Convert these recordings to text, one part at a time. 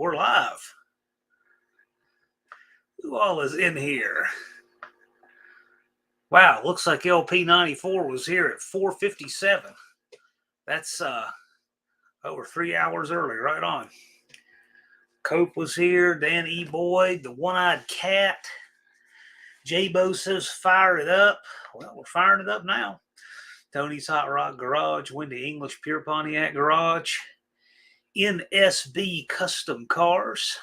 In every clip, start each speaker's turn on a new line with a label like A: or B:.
A: We're live. Who all is in here? Wow, looks like LP94 was here at 4:57. That's over 3 hours early, right on. Cope was here, Dan E. Boyd, the One-Eyed Cat. J-Bo says fire it up. Well, we're firing it up now. Tony's Hot Rod Garage, Wendy English Pure Pontiac Garage, NSB Custom Cars,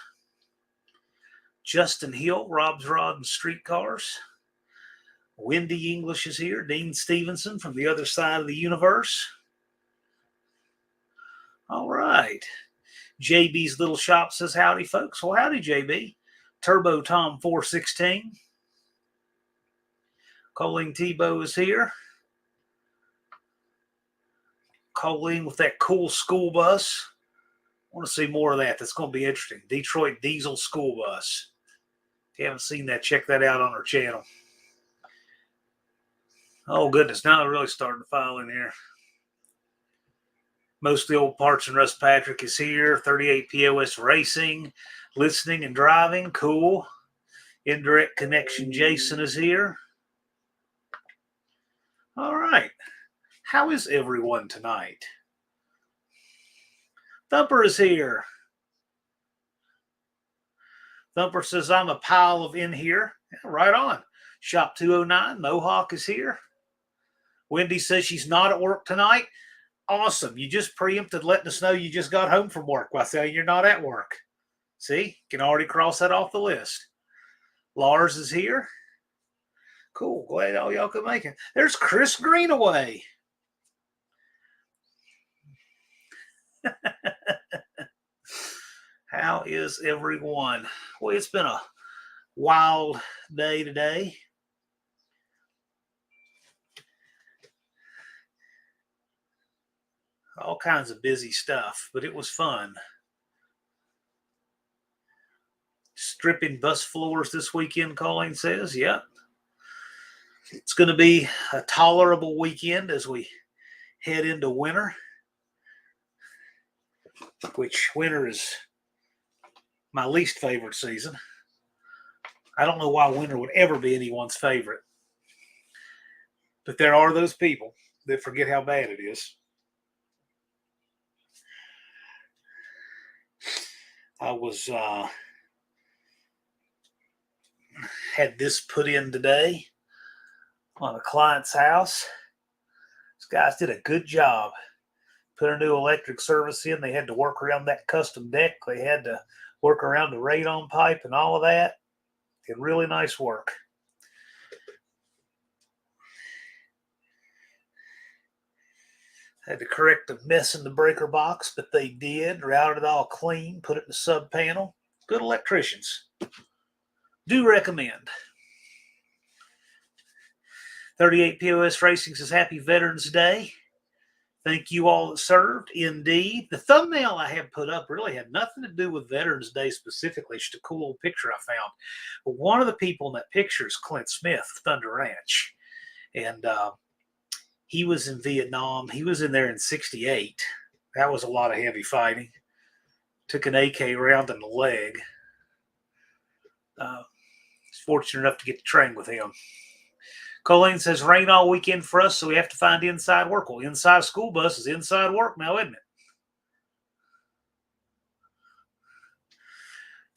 A: Justin Hill, Rob's Rod and Street Cars. Wendy English is here. Dean Stevenson from the other side of the universe. All right. JB's Little Shop says howdy, folks. Well, howdy, JB. Turbo Tom 416. Colleen Tebow is here. Colleen with that cool school bus. I want to see more of that. That's going to be interesting. Detroit Diesel School Bus. If you haven't seen that, check that out on our channel. Oh, goodness. Now they're really starting to file in here. Mostly Old Parts and Russ Patrick is here. 38 POS Racing. Listening and driving. Cool. Indirect Connection Jason is here. All right. How is everyone tonight? Thumper is here. Thumper says, I'm a pile of in here. Yeah, right on. Shop 209, Mohawk is here. Wendy says she's not at work tonight. Awesome. You just preempted letting us know you just got home from work by saying you're not at work. See, can already cross that off the list. Lars is here. Cool. Glad all y'all could make it. There's Chris Greenaway. How is everyone? Well, it's been a wild day today. All kinds of busy stuff, but it was fun. Stripping bus floors this weekend, Colleen says. Yep. It's going to be a tolerable weekend as we head into winter, which winter is my least favorite season. I don't know why winter would ever be anyone's favorite. But there are those people that forget how bad it is. I was had this put in today on a client's house. These guys did a good job. Put a new electric service in. They had to work around that custom deck. They had to work around the radon pipe and all of that. Did really nice work. Had to correct a mess in the breaker box, but they did. Routed it all clean, put it in the sub panel. Good electricians. Do recommend. 38 POS Racing says happy Veterans Day. Thank you all that served. Indeed. The thumbnail I have put up really had nothing to do with Veterans Day specifically. It's just a cool little picture I found. But one of the people in that picture is Clint Smith of Thunder Ranch. And he was in Vietnam. He was in there in 68. That was a lot of heavy fighting. Took an AK round in the leg. Was fortunate enough to get to train with him. Colleen says, rain all weekend for us, so we have to find inside work. Well, inside school bus is inside work now, isn't it?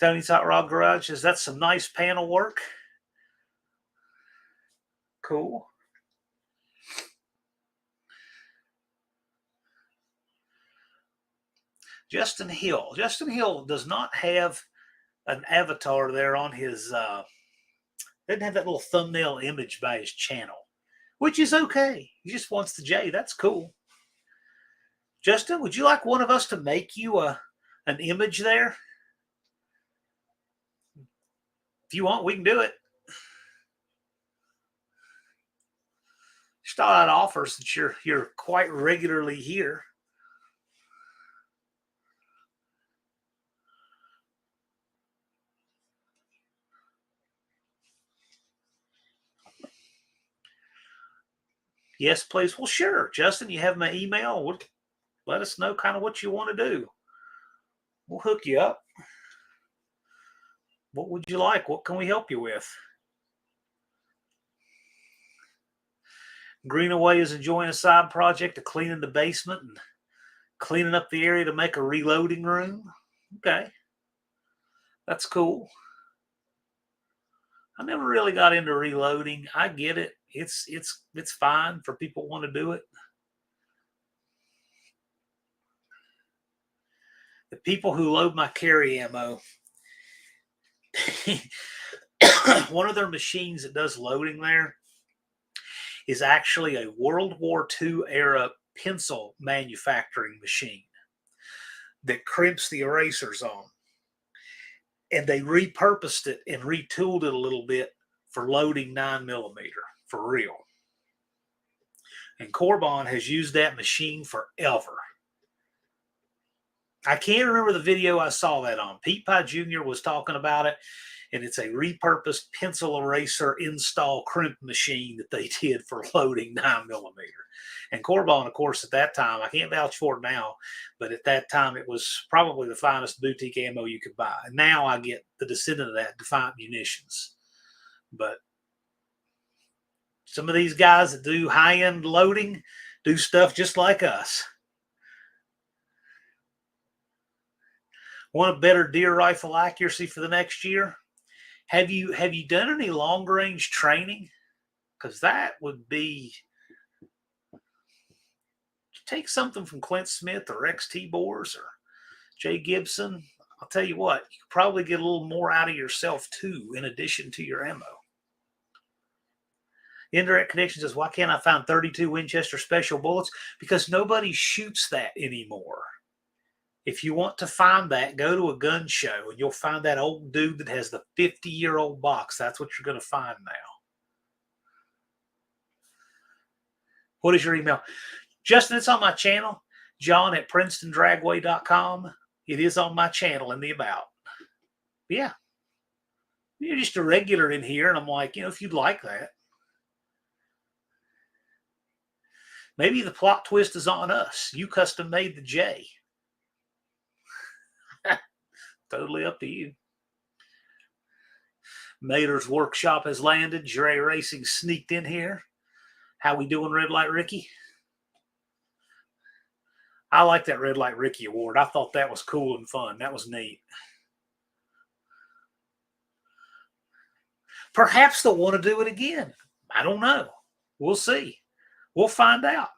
A: Tony's Hot Rod Garage says, that's some nice panel work. Cool. Justin Hill. Justin Hill does not have an avatar there on his, doesn't have that little thumbnail image by his channel, which is okay. He just wants the J. That's cool. Justin, would you like one of us to make you an image there? If you want, we can do it. Just thought I'd offer since you're quite regularly here. Yes, please. Well, sure. Justin, you have my email. Let us know kind of what you want to do. We'll hook you up. What would you like? What can we help you with? Greenaway is enjoying a side project of cleaning the basement and cleaning up the area to make a reloading room. Okay. That's cool. I never really got into reloading. I get it. It's fine for people who want to do it. The people who load my carry ammo, one of their machines that does loading there is actually a World War II era pencil manufacturing machine that crimps the erasers on. And they repurposed it and retooled it a little bit for loading 9mm for real. And Corbon has used that machine forever. I can't remember the video I saw that on. Pete Pie Jr. was talking about it, and it's a repurposed pencil eraser install crimp machine that they did for loading 9mm. And Corbon, of course, at that time, I can't vouch for it now, but at that time it was probably the finest boutique ammo you could buy. And now I get the descendant of that, Defiant Munitions. But some of these guys that do high-end loading do stuff just like us. Want a better deer rifle accuracy for the next year? Have you done any long range training? Because that would be, take something from Clint Smith or XT Bores or Jay Gibson. I'll tell you what, you could probably get a little more out of yourself too, in addition to your ammo. Indirect Connection says, why can't I find 32 Winchester special bullets? Because nobody shoots that anymore. If you want to find that, go to a gun show and you'll find that old dude that has the 50-year-old box. That's what you're going to find now. What is your email? Justin, it's on my channel, john@princetondragway.com. It is on my channel in the about. Yeah. You're just a regular in here, and I'm like, if you'd like that. Maybe the plot twist is on us. You custom made the J. Totally up to you. Mater's workshop has landed. Dre Racing sneaked in here. How we doing, Red Light Ricky? I like that Red Light Ricky award. I thought that was cool and fun. That was neat. Perhaps they'll want to do it again. I don't know. We'll see. We'll find out.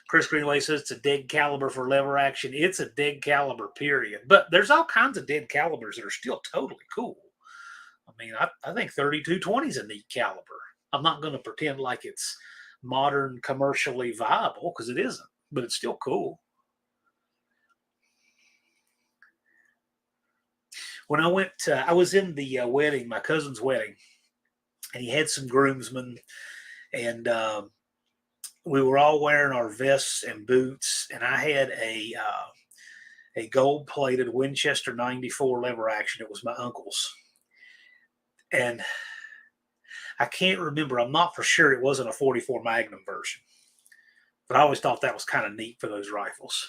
A: Chris Greenway says it's a dead caliber for lever action. It's a dead caliber, period. But there's all kinds of dead calibers that are still totally cool. I mean, I think 3220 is a neat caliber. I'm not going to pretend like it's modern, commercially viable, because it isn't. But it's still cool. When I was in the wedding, my cousin's wedding, and he had some groomsmen, and we were all wearing our vests and boots, and I had a gold-plated Winchester 94 lever action. It was my uncle's. And I can't remember. I'm not for sure it wasn't a 44 Magnum version. But I always thought that was kind of neat for those rifles.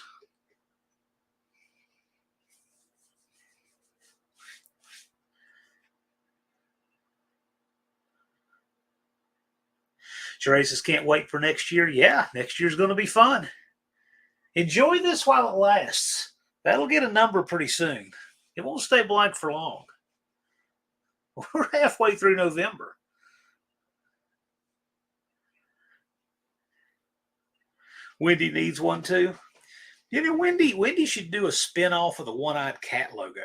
A: Jerry can't wait for next year. Yeah, next year's going to be fun. Enjoy this while it lasts. That'll get a number pretty soon. It won't stay blank for long. We're halfway through November. Wendy needs one too. Wendy should do a spin-off of the one-eyed cat logo.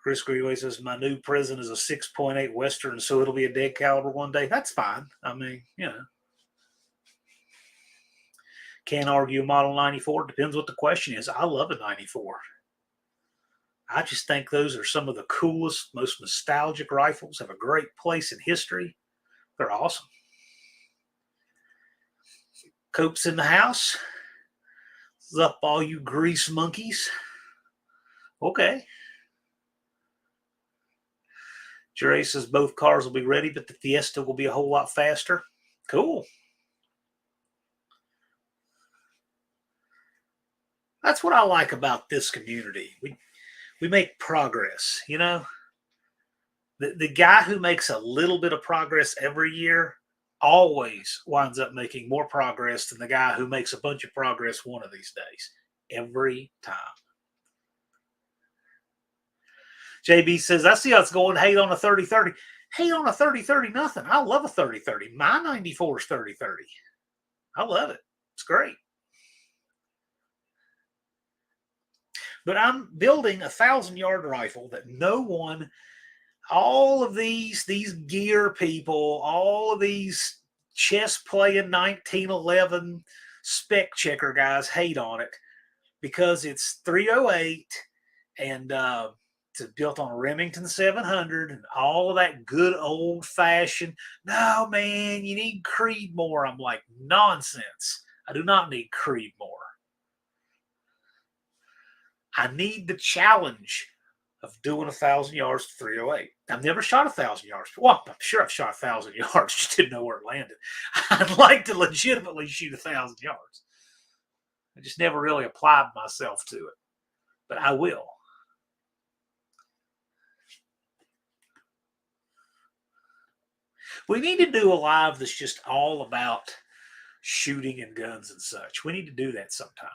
A: Chris Greenway says, my new present is a 6.8 Western, so it'll be a dead caliber one day. That's fine. I mean, Can't argue Model 94. Depends what the question is. I love a 94. I just think those are some of the coolest, most nostalgic rifles. Have a great place in history. They're awesome. Cope's in the house. What's up, all you grease monkeys? Okay. Jerry says both cars will be ready, but the Fiesta will be a whole lot faster. Cool. That's what I like about this community. We make progress, you know. The guy who makes a little bit of progress every year always winds up making more progress than the guy who makes a bunch of progress one of these days. Every time. JB says, I see how it's going. Hate on a 30-30. Hate on a 30-30, nothing. I love a 30-30. My 94 is 30-30. I love it. It's great. But I'm building a 1,000-yard rifle that no one, all of these gear people, all of these chess playing 1911 spec checker guys hate on it because it's 308 and it's built on a Remington 700 and all of that good old fashioned. No, man, you need Creedmoor. I'm like, nonsense. I do not need Creedmoor. I need the challenge of doing 1,000 yards to 308. I've never shot 1,000 yards. Well, I'm sure I've shot 1,000 yards, just didn't know where it landed. I'd like to legitimately shoot 1,000 yards. I just never really applied myself to it, but I will. We need to do a live that's just all about shooting and guns and such. We need to do that sometime.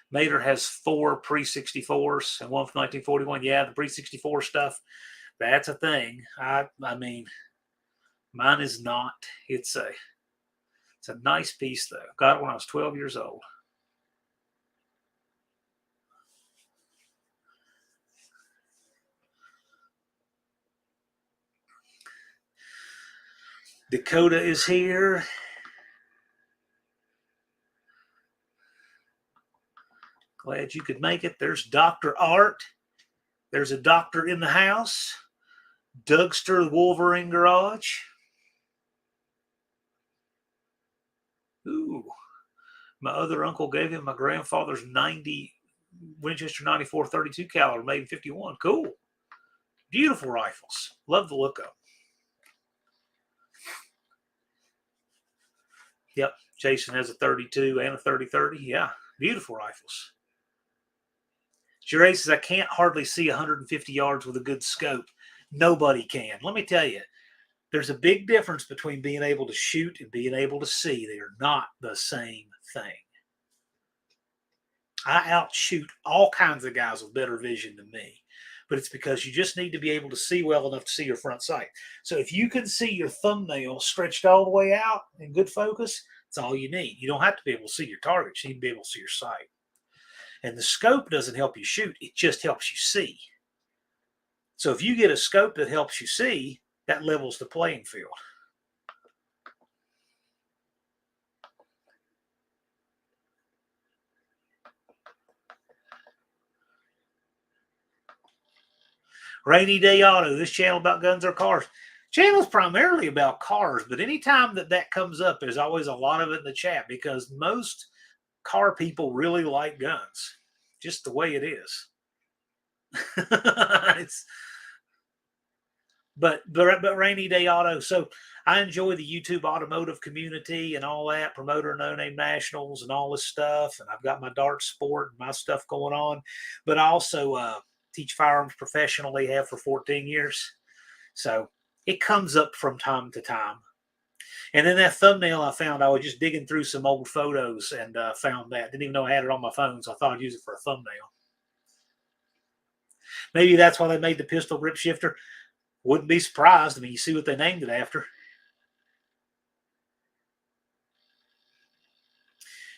A: Mater has 4 pre-64s and one from 1941. Yeah, the pre-64 stuff, that's a thing. I mean, mine is not. It's a nice piece, though. Got it when I was 12 years old. Dakota is here. Glad you could make it. There's Dr. Art. There's a doctor in the house. Dougster, the Wolverine Garage. Ooh. My other uncle gave him my grandfather's 90 Winchester 94 32 caliber made in 51. Cool. Beautiful rifles. Love the look of them. Yep. Jason has a 32 and a 30-30. Yeah. Beautiful rifles. Jerry says, I can't hardly see 150 yards with a good scope. Nobody can. Let me tell you, there's a big difference between being able to shoot and being able to see. They are not the same thing. I outshoot all kinds of guys with better vision than me, but it's because you just need to be able to see well enough to see your front sight. So if you can see your thumbnail stretched all the way out in good focus, that's all you need. You don't have to be able to see your target. You need to be able to see your sight. And the scope doesn't help you shoot. It just helps you see. So if you get a scope that helps you see, that levels the playing field. Rainy Day Auto, this channel about guns or cars. Channel's primarily about cars, but anytime that comes up, there's always a lot of it in the chat because most car people really like guns. Just the way it is. But Rainy Day Auto. So I enjoy the YouTube automotive community and all that, promoter no name nationals and all this stuff. And I've got my dart sport and my stuff going on. But I also teach firearms professionally, have for 14 years. So it comes up from time to time. And then that thumbnail I found, I was just digging through some old photos and found that. Didn't even know I had it on my phone, so I thought I'd use it for a thumbnail. Maybe that's why they made the pistol grip shifter. Wouldn't be surprised. I mean, you see what they named it after.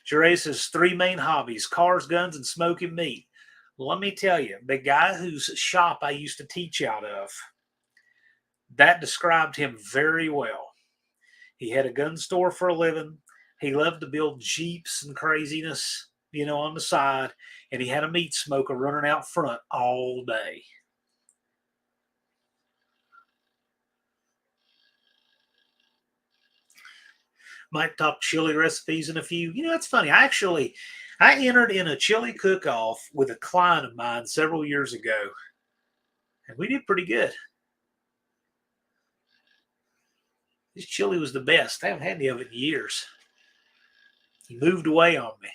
A: Jerry says 3 main hobbies: cars, guns, and smoking meat. Let me tell you, the guy whose shop I used to teach out of, that described him very well. He had a gun store for a living. He loved to build Jeeps and craziness, on the side. And he had a meat smoker running out front all day. Might talk chili recipes in a few. It's funny. I entered in a chili cook-off with a client of mine several years ago. And we did pretty good. This chili was the best. I haven't had any of it in years. He moved away on me.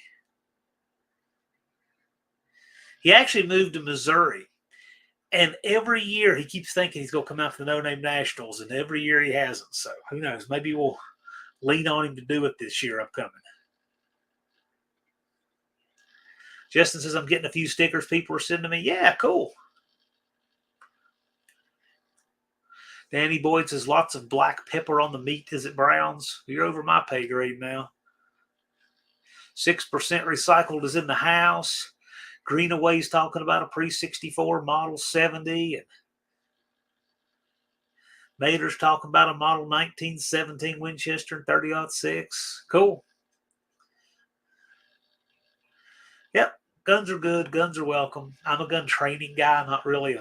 A: He actually moved to Missouri. And every year he keeps thinking he's going to come out for the No Name Nationals, and every year he hasn't. So who knows? Maybe we'll lean on him to do it this year upcoming. Justin says, I'm getting a few stickers people are sending me. Yeah, cool. Danny Boyd says, lots of black pepper on the meat as it browns. You're over my pay grade now. 6% recycled is in the house. Greenaway's talking about a pre-64 Model 70. And Mater's talking about a Model 1917 Winchester 30-06. Cool. Yep, guns are good. Guns are welcome. I'm a gun training guy, not really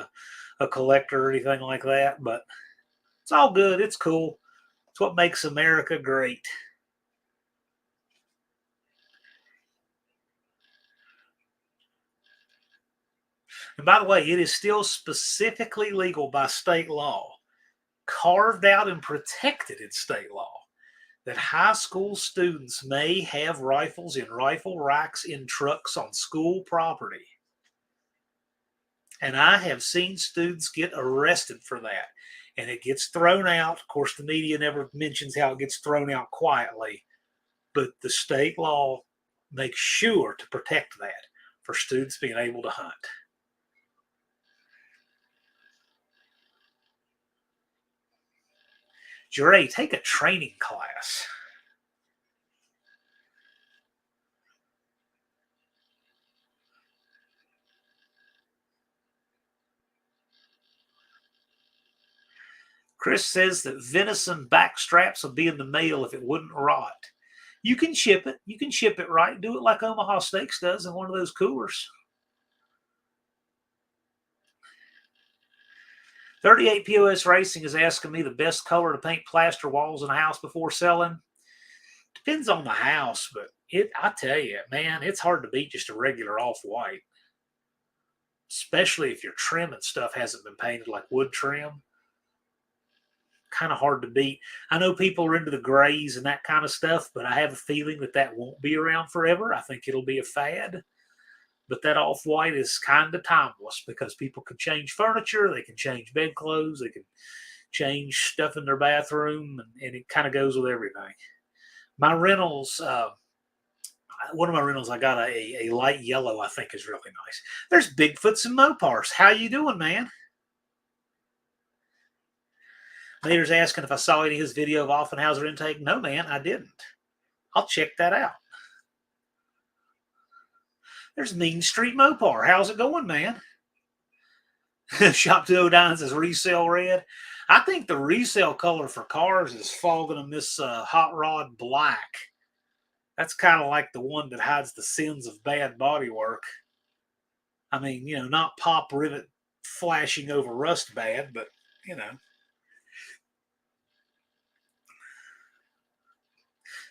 A: a collector or anything like that, but it's all good. It's cool. It's what makes America great. And by the way, it is still specifically legal by state law, carved out and protected in state law, that high school students may have rifles in rifle racks in trucks on school property. And I have seen students get arrested for that. And it gets thrown out. Of course, the media never mentions how it gets thrown out quietly. But the state law makes sure to protect that for students being able to hunt. Dre, take a training class. Chris says that venison back straps would be in the mail if it wouldn't rot. You can ship it. You can ship it right. Do it like Omaha Steaks does in one of those coolers. 38 POS Racing is asking me the best color to paint plaster walls in a house before selling. Depends on the house, but I tell you, man, it's hard to beat just a regular off-white. Especially if your trim and stuff hasn't been painted like wood trim. Kind of hard to beat. I know people are into the grays and that kind of stuff, but I have a feeling that won't be around forever. I think it'll be a fad. But that off-white is kind of timeless because people can change furniture, they can change bedclothes, they can change stuff in their bathroom, and it kind of goes with everything. My rentals, one of my rentals, I got a light yellow I think is really nice. There's Bigfoots and Mopars. How you doing, man? Mater's asking if I saw any of his video of Offenhauser intake. No, man, I didn't. I'll check that out. There's Mean Street Mopar. How's it going, man? Shop 209 says resale red. I think the resale color for cars is fogging them this hot rod black. That's kind of like the one that hides the sins of bad bodywork. I mean, not pop rivet flashing over rust bad, but,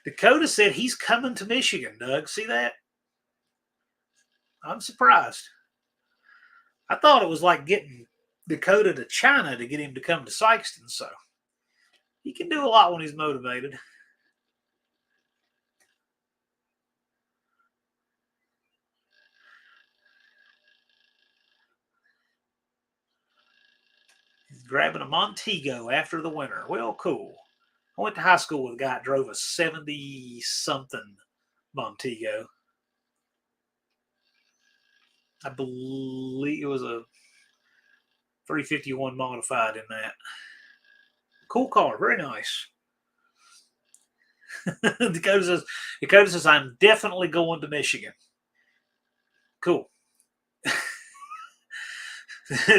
A: Dakota said he's coming to Michigan, Doug. See that? I'm surprised. I thought it was like getting Dakota to China to get him to come to Sykeston, so he can do a lot when he's motivated. He's grabbing a Montego after the winter. Well, cool. I went to high school with a guy that drove a 70-something Montego. I believe it was a 351 modified in that. Cool car, very nice. Dakota says, I'm definitely going to Michigan. Cool.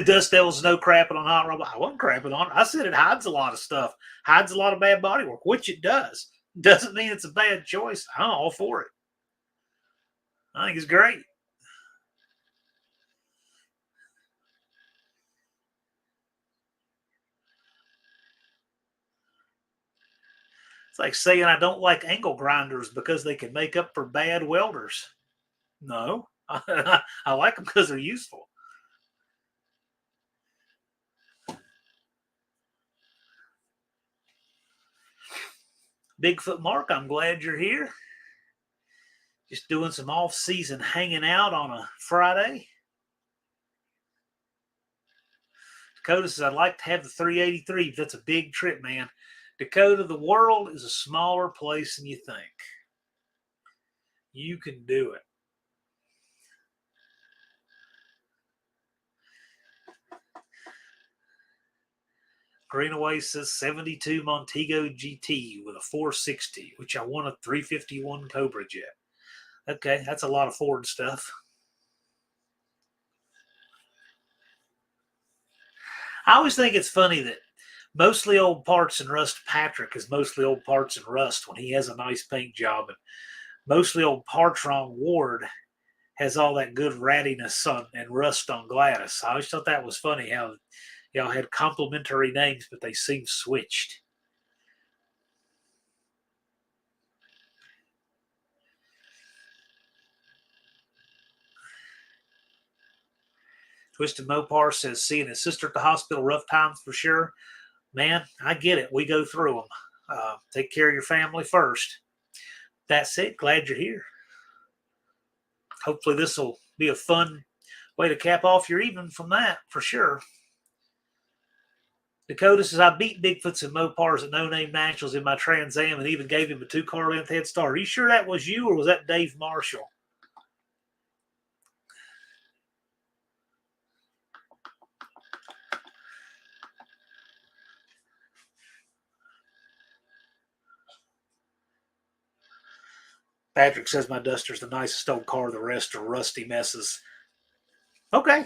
A: Dust Devil's no crapping on hot rod. I wasn't crapping on it. I said it hides a lot of stuff, hides a lot of bad bodywork, which it does. Doesn't mean it's a bad choice. I'm all for it. I think it's great. It's like saying I don't like angle grinders because they can make up for bad welders. No, I like them because they're useful. Bigfoot Mark, I'm glad you're here. Just doing some off-season hanging out on a Friday. Dakota says, I'd like to have the 383, but that's a big trip, man. Dakota, the world is a smaller place than you think. You can do it. Greenaway says 72 Montego GT with a 460, which I want a 351 Cobra jet. Okay, that's a lot of Ford stuff. I always think it's funny that mostly old parts and rust Patrick is mostly old parts and rust when he has a nice paint job, and mostly old parts wrong Ward has all that good rattiness on and rust on Gladys. I always thought that was funny how y'all had complimentary names, but they seemed switched. Twisted Mopar says, seeing his sister at the hospital, rough times for sure. Man, I get it. We go through them. Take care of your family first. That's it. Glad you're here. Hopefully this will be a fun way to cap off your evening from that, for sure. Dakota says, I beat Bigfoots and Mopars at No Name Nationals in my Trans Am and even gave him a 2-car length head start. Are you sure that was you, or was that Dave Marshall? Patrick says my Duster's the nicest old car. The rest are rusty messes. Okay.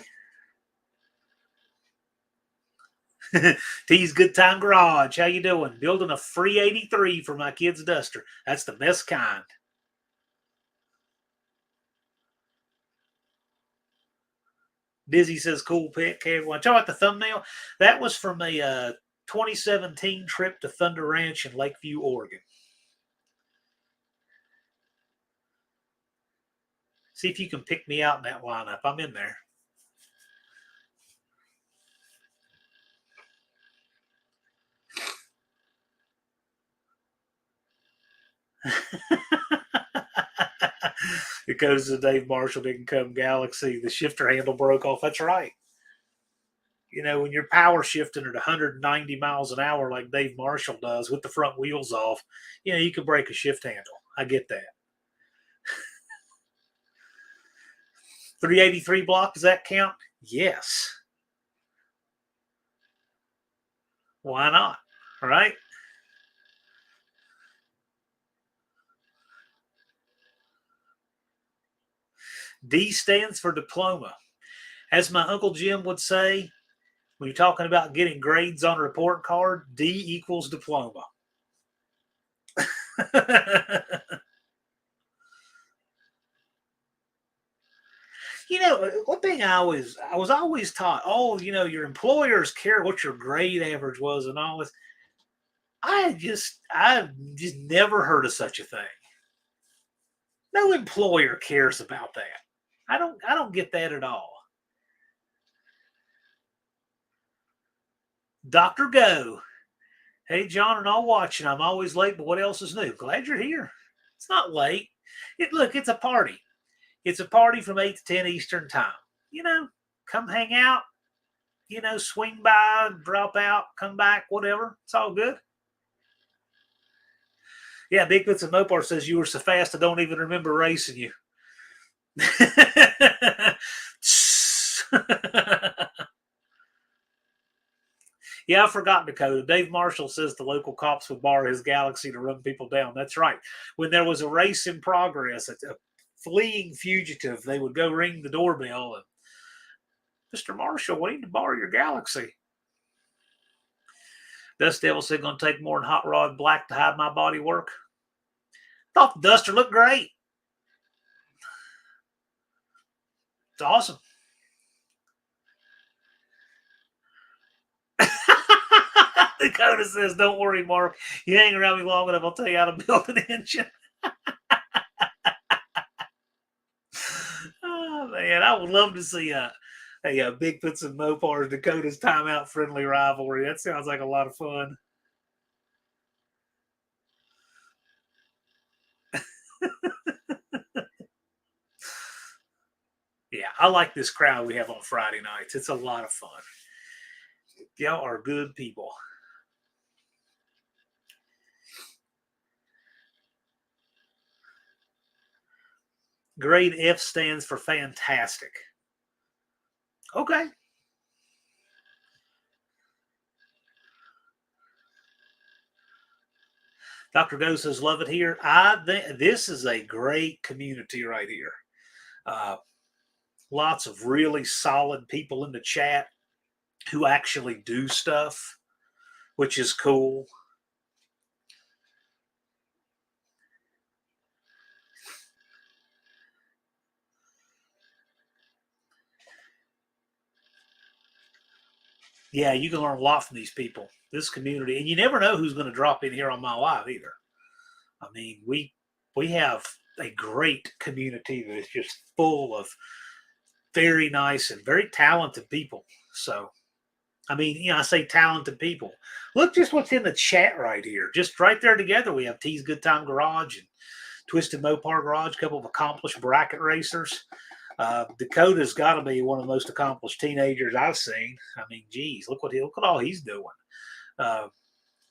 A: T's Good Time Garage. How you doing? Building a free 83 for my kid's Duster. That's the best kind. Dizzy says, cool pick. Hey, everyone. Check out the thumbnail. That was from a 2017 trip to Thunder Ranch in Lakeview, Oregon. See if you can pick me out in that lineup. I'm in there. It goes to Dave Marshall didn't come Galaxy. The shifter handle broke off. That's right. You know, when you're power shifting at 190 miles an hour like Dave Marshall does with the front wheels off, you know, you can break a shift handle. I get that. 383 block, does that count? Yes. Why not? All right. D stands for diploma. As my Uncle Jim would say, when you're talking about getting grades on a report card, D equals diploma. You know, one thing I was always taught, oh, you know, your employers care what your grade average was and all this. I've just never heard of such a thing. No employer cares about that. I don't get that at all. Dr. Go. Hey, John, and all watching. I'm always late, but what else is new? Glad you're here. It's not late. Look, it's a party. It's a party from 8 to 10 Eastern time. You know, come hang out, you know, swing by, drop out, come back, whatever. It's all good. Yeah, Bigfoots and Mopar says you were so fast I don't even remember racing you. Yeah, I forgot, Dakota. Dave Marshall says the local cops would borrow his Galaxy to run people down. That's right. When there was a race in progress, a fleeing fugitive, they would go ring the doorbell and, Mr. Marshall, we need to borrow your Galaxy. Dust Devil said, going to take more than Hot Rod Black to hide my body work. Thought the Duster looked great. It's awesome. Dakota says, don't worry, Mark. You hang around me long enough, I'll tell you how to build an engine. Oh, man, I would love to see a Bigfoots and Mopars Dakota's timeout friendly rivalry. That sounds like a lot of fun. Yeah, I like this crowd we have on Friday nights. It's a lot of fun. Y'all are good people. Grade F stands for fantastic. Okay. Dr. Go says, love it here. This is a great community right here. Uh, Lots of really solid people in the chat who actually do stuff, which is cool. Yeah, you can learn a lot from these people, this community, and you never know who's going to drop in here on my live either. I mean, we have a great community that is just full of very nice and very talented people. So, I mean, I say talented people. Look just what's in the chat right here. Just right there together, we have T's Good Time Garage and Twisted Mopar Garage, a couple of accomplished bracket racers. Dakota's got to be one of the most accomplished teenagers I've seen. I mean, geez, look at all he's doing. Uh,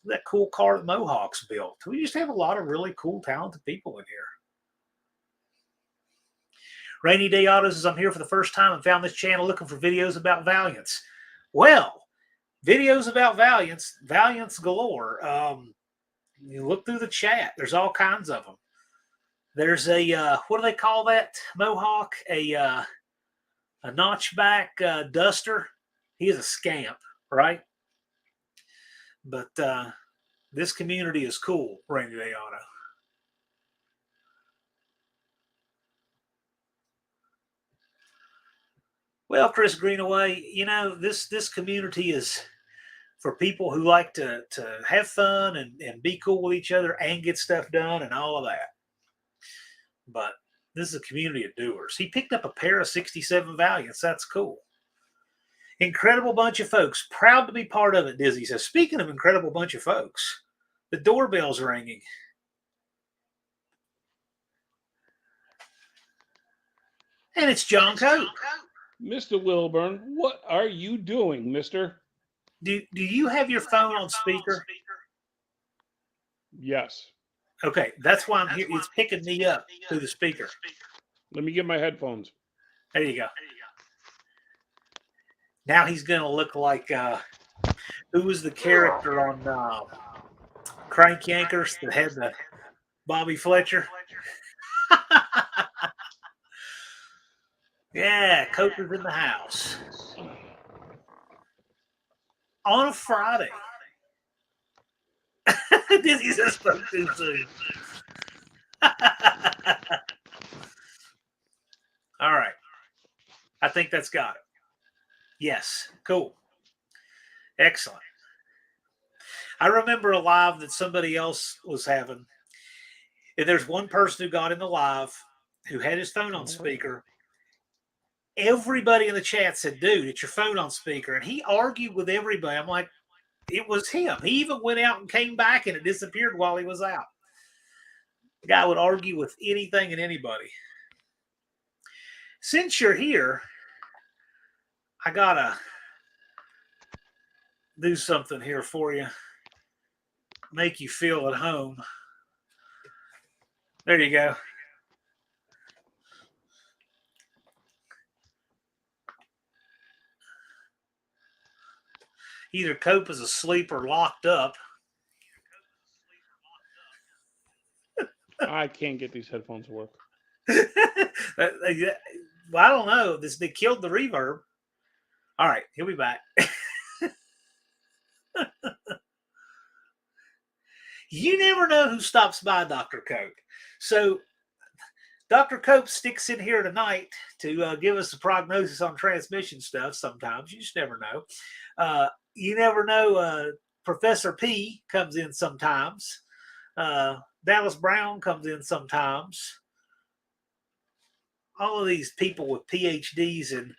A: that cool car that Mohawk's built. We just have a lot of really cool, talented people in here. Rainy Day Auto says, I'm here for the first time and found this channel looking for videos about Valiants. Well, videos about Valiants galore. You look through the chat. There's all kinds of them. There's a what do they call that Mohawk? A notchback duster. He is a scamp, right? But this community is cool. Rainy Day Auto. Well, Chris Greenaway, this community is for people who like to have fun and be cool with each other and get stuff done and all of that. But this is a community of doers. He picked up a pair of 67 Valiants. That's cool. Incredible bunch of folks. Proud to be part of it, Dizzy says. Speaking of incredible bunch of folks, the doorbell's ringing. And it's John Cope.
B: Mr. Wilburn, what are you doing, mister?
A: Do you have your phone on speaker?
B: Yes.
A: Okay, that's why I'm here. It's picking me up through the speaker.
B: Let me get my headphones.
A: There you go. Now he's going to look like who was the character on Crank Yankers that had the Bobby Fletcher? Yeah, Cope is in the house. On a Friday. Dizzy says spoke too soon. All right. I think that's got it. Yes. Cool. Excellent. I remember a live that somebody else was having. And there's one person who got in the live who had his phone on speaker. Everybody in the chat said, dude, it's your phone on speaker. And he argued with everybody. I'm like, it was him. He even went out and came back and it disappeared while he was out. The guy would argue with anything and anybody. Since you're here, I got to do something here for you. Make you feel at home. There you go. Either Cope is asleep or locked up.
B: I can't get these headphones to work.
A: Well, I don't know. They killed the reverb. All right, he'll be back. You never know who stops by Dr. Cope. So Dr. Cope sticks in here tonight to give us a prognosis on transmission stuff sometimes. You just never know. You never know. Professor P comes in sometimes. Dallas Brown comes in sometimes. All of these people with PhDs in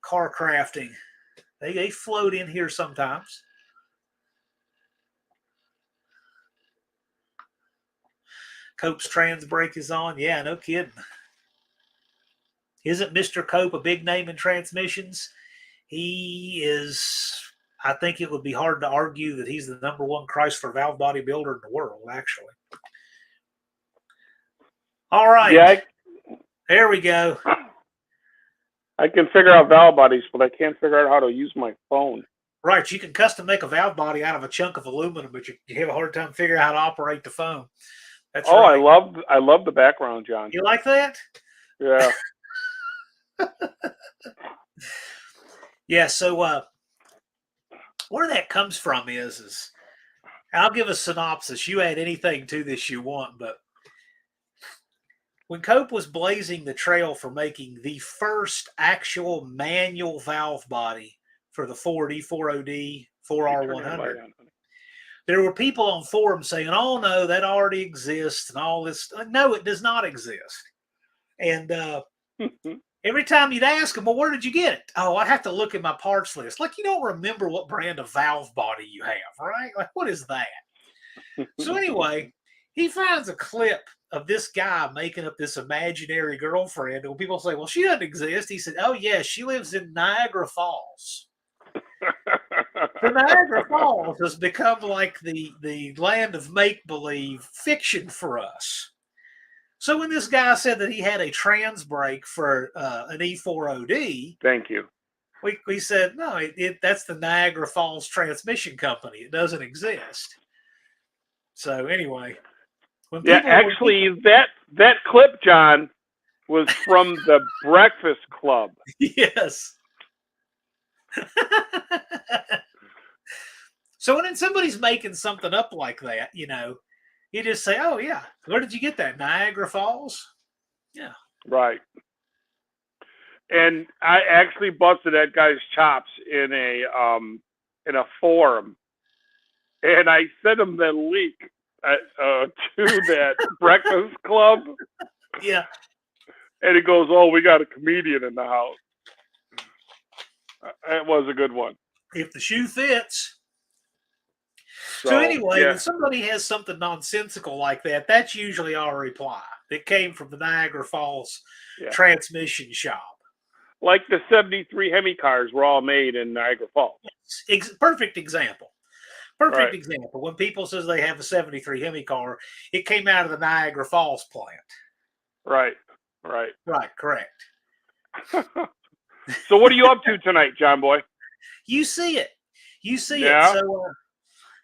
A: car crafting, they float in here sometimes. Cope's trans brake is on. Yeah, no kidding. Isn't Mr. Cope a big name in transmissions? He is. I think it would be hard to argue that he's the number one Chrysler valve body builder in the world, actually. All right.
C: Yeah,
A: there we go.
C: I can figure out valve bodies, but I can't figure out how to use my phone.
A: Right. You can custom make a valve body out of a chunk of aluminum, but you have a hard time figuring out how to operate the phone. That's right.
C: I love the background, John.
A: You like that?
C: Yeah.
A: Yeah. So where that comes from is I'll give a synopsis. You add anything to this you want, but when Cope was blazing the trail for making the first actual manual valve body for the Ford E4OD 4R100, there were people on forums saying, "Oh no, that already exists," and all this. No, it does not exist. And every time you'd ask them, "Well, where did you get it?" "Oh, I'd have to look at my parts list." Like, you don't remember what brand of valve body you have, right? Like, what is that? So anyway, he finds a clip of this guy making up this imaginary girlfriend. And when people say, "Well, she doesn't exist," he said, "Oh yeah, she lives in Niagara Falls." So Niagara Falls has become like the land of make-believe fiction for us. So when this guy said that he had a trans brake for an E4OD,
C: thank you.
A: We said, no, that's the Niagara Falls Transmission Company. It doesn't exist. So anyway,
C: actually, that clip, John, was from the Breakfast Club.
A: Yes. So when somebody's making something up like that, you just say, "Oh yeah, where did you get that? Niagara Falls?" Yeah.
C: Right. And I actually busted that guy's chops in a forum, and I sent him the link to that Breakfast Club.
A: Yeah.
C: And he goes, "Oh, we got a comedian in the house." It was a good one.
A: If the shoe fits. So anyway, when somebody has something nonsensical like that, that's usually our reply. It came from the Niagara Falls transmission shop.
C: Like the 73 Hemi cars were all made in Niagara Falls.
A: Perfect example. Perfect example. When people says they have a 73 Hemi car, it came out of the Niagara Falls plant.
C: Right.
A: Correct.
C: So what are you up to tonight, John Boy?
A: You see it.
C: Yeah.
A: So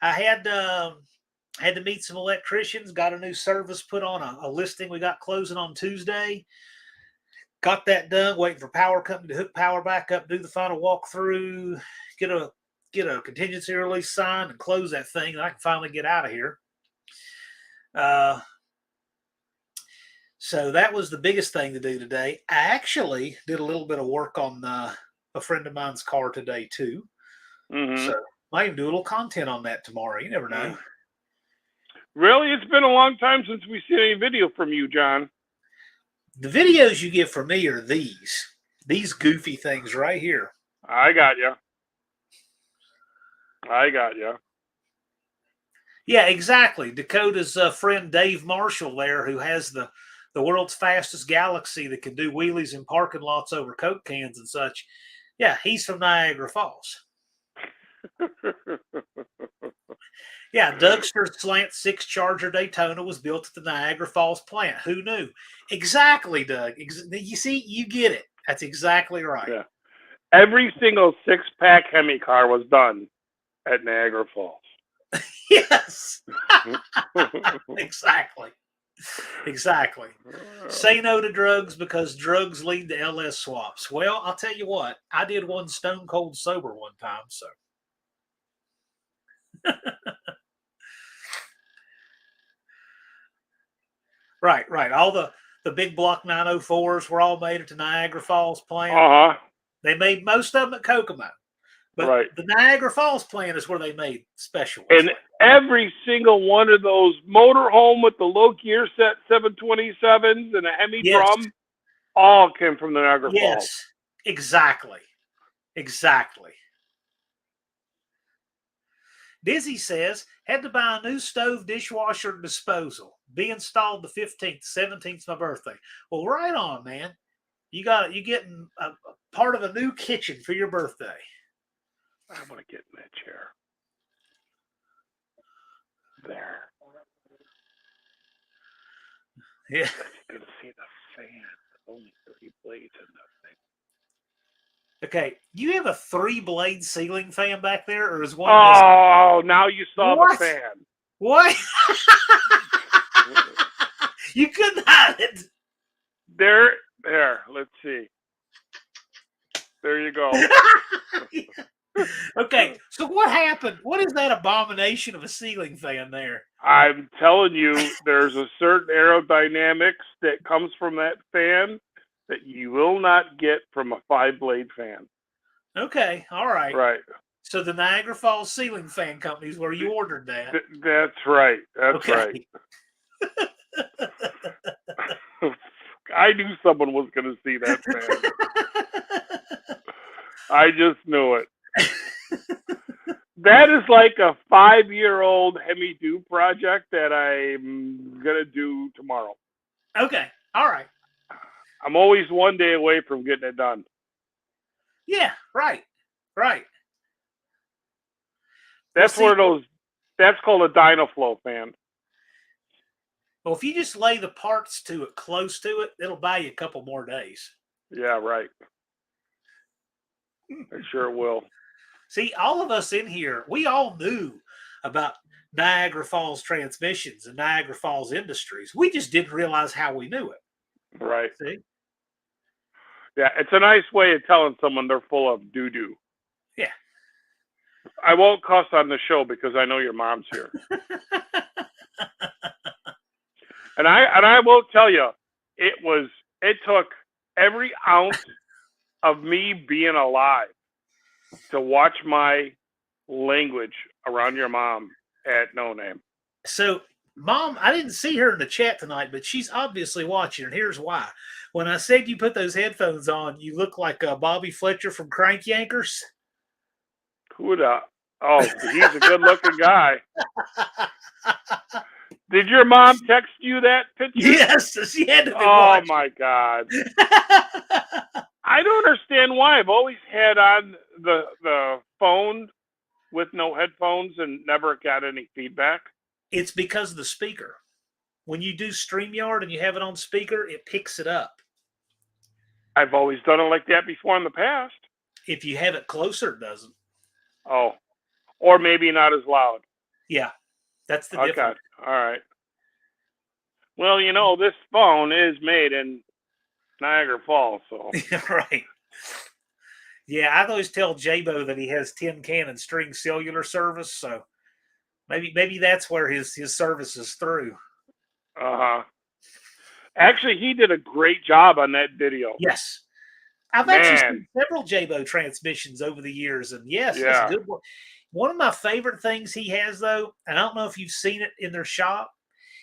A: I had to meet some electricians, got a new service put on a listing we got closing on Tuesday. Got that done, waiting for power company to hook power back up, do the final walkthrough, get a contingency release signed and close that thing, and I can finally get out of here. So that was the biggest thing to do today. I actually did a little bit of work on a friend of mine's car today too.
C: Mm-hmm.
A: So might even do a little content on that tomorrow. You never know.
C: Really? It's been a long time since we've seen any video from you, John.
A: The videos you get from me are these goofy things right here.
C: I got you.
A: Yeah, exactly. Dakota's friend Dave Marshall there, who has the world's fastest Galaxy that can do wheelies in parking lots over Coke cans and such. Yeah, he's from Niagara Falls. Yeah, Dougster's Slant 6 Charger Daytona was built at the Niagara Falls plant. Who knew? Exactly, Doug. You see, you get it. That's exactly right.
C: Yeah. Every single 6-pack Hemi car was done at Niagara Falls.
A: Yes. Exactly. Say no to drugs because drugs lead to LS swaps. Well, I'll tell you what. I did one stone cold sober one time, so. Right. All the big block 904s were all made at the Niagara Falls plant. They made most of them at Kokomo. But the Niagara Falls plant is where they made special ones.
C: And every single one of those motorhome with the low gear set 727s and a Hemi drum all came from the Niagara Falls.
A: Yes, exactly. Dizzy says, had to buy a new stove, dishwasher, and disposal. Be installed the 15th, 17th, my birthday. Well, right on, man. You getting a part of a new kitchen for your birthday.
C: I want to get in that chair. There.
A: Yeah.
C: You can see the fan. Only 3 blades in the thing.
A: Okay. You have a 3-blade ceiling fan back there, or is one missing?
C: Oh, now you saw
A: What?
C: the fan.
A: What? You couldn't hide it.
C: There. Let's see. There you go.
A: Okay, so what happened? What is that abomination of a ceiling fan there?
C: I'm telling you, there's a certain aerodynamics that comes from that fan that you will not get from a 5-blade fan.
A: Okay, all right.
C: Right.
A: So the Niagara Falls Ceiling Fan Company is where you ordered that.
C: That's right. That's
A: Okay.
C: right. I knew someone was going to see that fan. I just knew it. That is like a 5-year-old Hemi-Do project that I'm going to do tomorrow.
A: Okay, all right.
C: I'm always one day away from getting it done.
A: Yeah, right.
C: That's
A: Well,
C: one of those, that's called a Dynaflow fan.
A: Well, if you just lay the parts to it close to it, it'll buy you a couple more days.
C: Yeah, right. I sure will.
A: See, all of us in here, we all knew about Niagara Falls Transmissions and Niagara Falls Industries. We just didn't realize how we knew it.
C: Right.
A: See?
C: Yeah, it's a nice way of telling someone they're full of doo-doo.
A: Yeah.
C: I won't cuss on the show because I know your mom's here. And I will tell you, it took every ounce of me being alive to watch my language around your mom at No Name.
A: So, Mom, I didn't see her in the chat tonight, but she's obviously watching, and here's why. When I said you put those headphones on, you look like Bobby Fletcher from Crank Yankers.
C: Who the? Oh, he's a good-looking guy. Did your mom text you that picture?
A: Yes, she had to be
C: Oh
A: watching.
C: my God! I don't understand why. I've always had on the phone with no headphones and never got any feedback.
A: It's because of the speaker. When you do StreamYard and you have it on speaker, it picks it up.
C: I've always done it like that before in the past.
A: If you have it closer, it doesn't.
C: Oh, or maybe not as loud.
A: Yeah, that's the
C: Okay,
A: difference.
C: all right. Well, you know, this phone is made in Niagara Falls, so.
A: Right. Yeah, I always tell Jabo that he has Tin Can and String cellular service, so maybe that's where his service is through.
C: Uh-huh. Actually, he did a great job on that video.
A: Yes. I've actually seen several Jabo transmissions over the years, and yes,
C: Yeah.
A: it's a good one. One of my favorite things he has, though, and I don't know if you've seen it in their shop,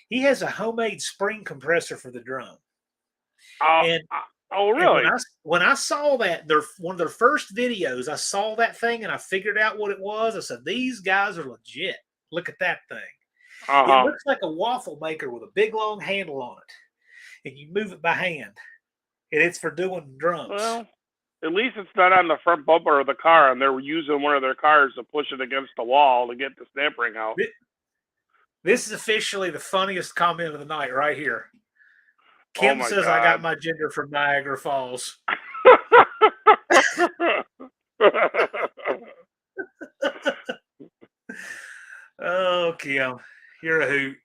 A: he has a homemade spring compressor for the drum.
C: Oh, really?
A: And when I saw that, one of their first videos, I saw that thing and I figured out what it was. I said, these guys are legit. Look at that thing.
C: Uh-huh.
A: It looks like a waffle maker with a big long handle on it. And you move it by hand. And it's for doing drums.
C: Well, at least it's not on the front bumper of the car and they're using one of their cars to push it against the wall to get the snap ring out.
A: This is officially the funniest comment of the night right here. Kim says,
C: God.
A: I got my gender from Niagara Falls. Oh, Kim, you're a hoot.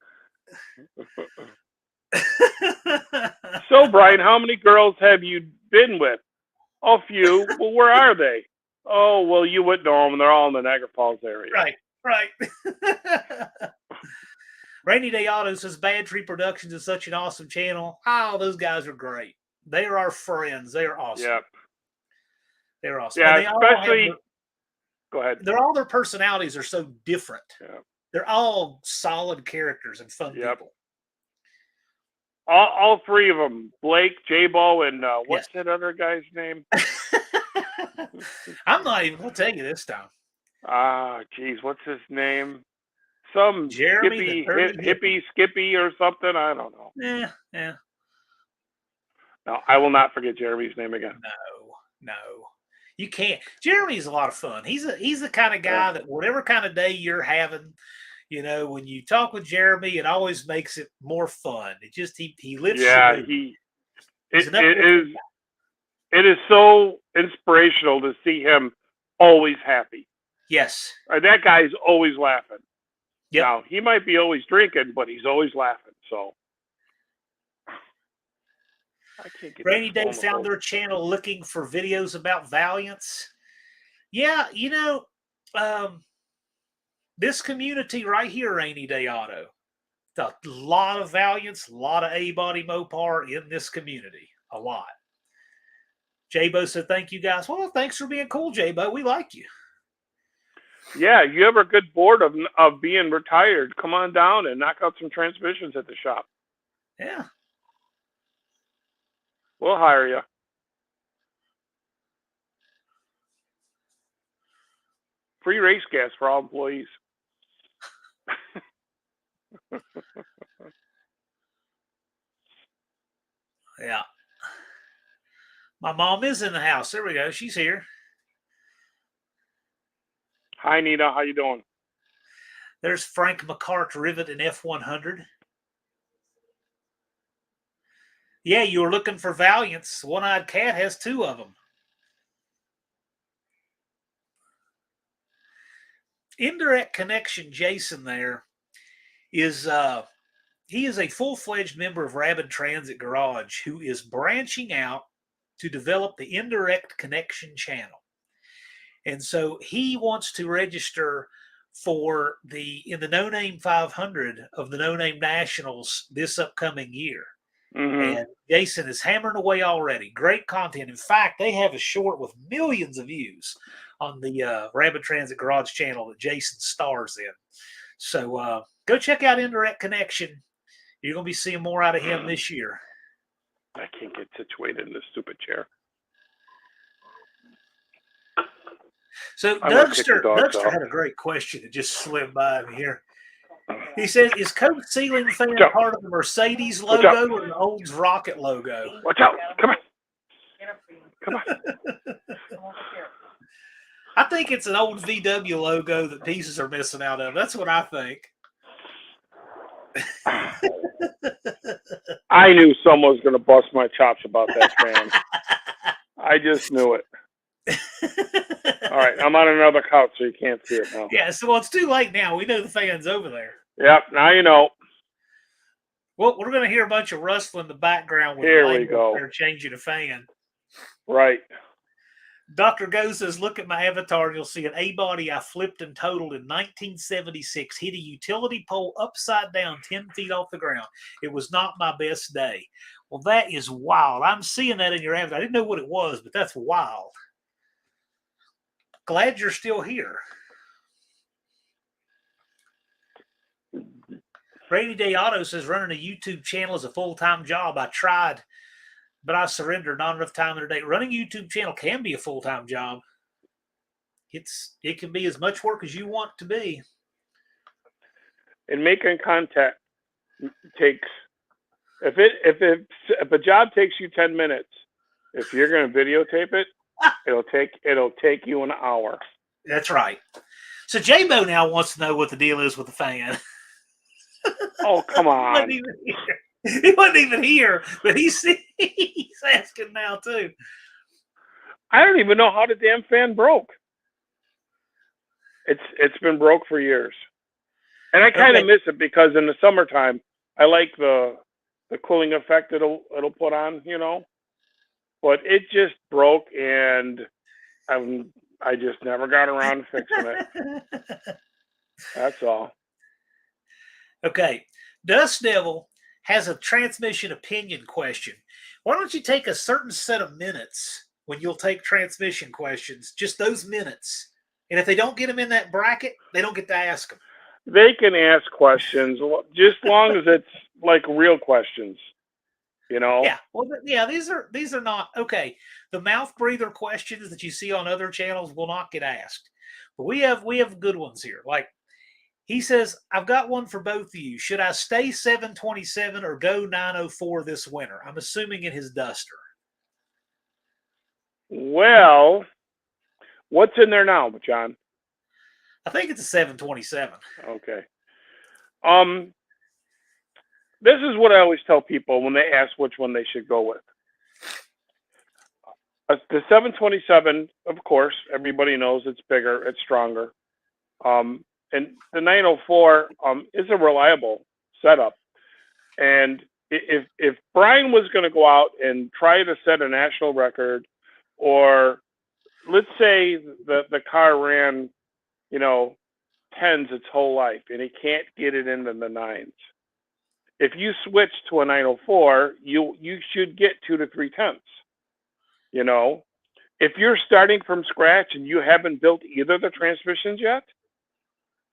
C: So, Brian, how many girls have you been with? A few. Well, where are they? Oh, well, you wouldn't know them. They're all in the Niagara Falls area.
A: Right. Rainy Day Auto says, Bad Tree Productions is such an awesome channel. Oh, those guys are great. They are our friends. They are awesome.
C: Yep.
A: They're awesome.
C: Yeah, especially. Go ahead.
A: All their personalities are so different.
C: Yeah.
A: They're all solid characters and fun people.
C: All three of them, Blake, J-Bo, and what's that other guy's name?
A: I'm not even going to tell you this time.
C: Geez, what's his name? Some
A: Jeremy,
C: hippie Skippy or something. I don't know.
A: Yeah.
C: No, I will not forget Jeremy's name again.
A: No. You can't. Jeremy's a lot of fun. He's the kind of guy that whatever kind of day you're having, when you talk with Jeremy, it always makes it more fun. It just he lifts
C: Yeah,
A: the mood.
C: it is so inspirational to see him always happy.
A: Yes.
C: That guy's always laughing.
A: Yep.
C: Now, he might be always drinking, but he's always laughing. So I can't get
A: Rainy Day
C: phone
A: found
C: to
A: their channel looking for videos about Valiants. Yeah, this community right here, Rainy Day Auto, a lot of Valiants, a lot of A-body Mopar in this community. A lot. J-Bo said, thank you guys. Well, thanks for being cool, J-Bo. We like you.
C: Yeah, you ever get bored of being retired, come on down and knock out some transmissions at the shop.
A: Yeah.
C: We'll hire you. Free race gas for all employees.
A: Yeah. My mom is in the house. There we go. She's here.
C: Hi, Nita. How you doing?
A: There's Frank McCart Rivet in F100. Yeah, you were looking for Valiants. One-Eyed Cat has two of them. Indirect Connection Jason there is he is a full-fledged member of Rabid Transit Garage who is branching out to develop the Indirect Connection channel. And so he wants to register for in the No Name 500 of the No Name Nationals this upcoming year.
C: Mm-hmm.
A: And Jason is hammering away already. Great content. In fact, they have a short with millions of views on the Rabid Transit Garage channel that Jason stars in. So go check out Indirect Connection. You're going to be seeing more out of him this year.
C: I can't get situated in this stupid chair.
A: So Dougster had a great question that just slipped by me here. He says, is Code Ceiling Fan part of the Mercedes logo or the Olds Rocket logo?
C: Watch out. Come on. Come on.
A: I think it's an old VW logo that pieces are missing out of. That's what I think.
C: I knew someone was going to bust my chops about that fan. I just knew it. All right, I'm on another couch, so you can't see it now.
A: Yeah, so it's too late now. We know the fan's over there.
C: Yep, now you know.
A: Well, we're going to hear a bunch of rustling in the background with
C: Here we go.
A: They're changing a fan.
C: Right.
A: Dr. Go says, look at my avatar and you'll see an A-body I flipped and totaled in 1976. Hit a utility pole upside down 10 feet off the ground. It was not my best day. Well, that is wild. I'm seeing that in your avatar. I didn't know what it was, but that's wild. Glad you're still here. Rainy Day Auto says, running a YouTube channel is a full-time job. I tried, but I surrendered. Not enough time in a day. Running a YouTube channel can be a full-time job. It can be as much work as you want to be.
C: And making content takes if a job takes you 10 minutes, if you're going to videotape it, it'll take you an hour.
A: That's right. So J-Bo now wants to know what the deal is with the fan.
C: Oh, come on.
A: He wasn't even here, but he's asking now too.
C: I don't even know how the damn fan broke. It's been broke for years. And I kind of miss it because in the summertime, I like the cooling effect it'll put on, you know. But it just broke, and I just never got around to fixing it. That's all.
A: Okay. Dust Devil has a transmission opinion question. Why don't you take a certain set of minutes when you'll take transmission questions, just those minutes. And if they don't get them in that bracket, they don't get to ask them.
C: They can ask questions just as long as it's like real questions, you know?
A: Yeah. Well, yeah, these are not okay. The mouth breather questions that you see on other channels will not get asked. But we have good ones here. Like He says, I've got one for both of you. Should I stay 727 or go 904 this winter? I'm assuming in his Duster.
C: Well, what's in there now, John?
A: I think it's a 727.
C: Okay. This is what I always tell people when they ask which one they should go with. The 727, of course, everybody knows it's bigger, it's stronger. And the 904 is a reliable setup. And if Brian was going to go out and try to set a national record, or let's say the car ran, tens its whole life, and he can't get it into the nines. If you switch to a 904, you should get 2 to 3 tenths. If you're starting from scratch and you haven't built either of the transmissions yet,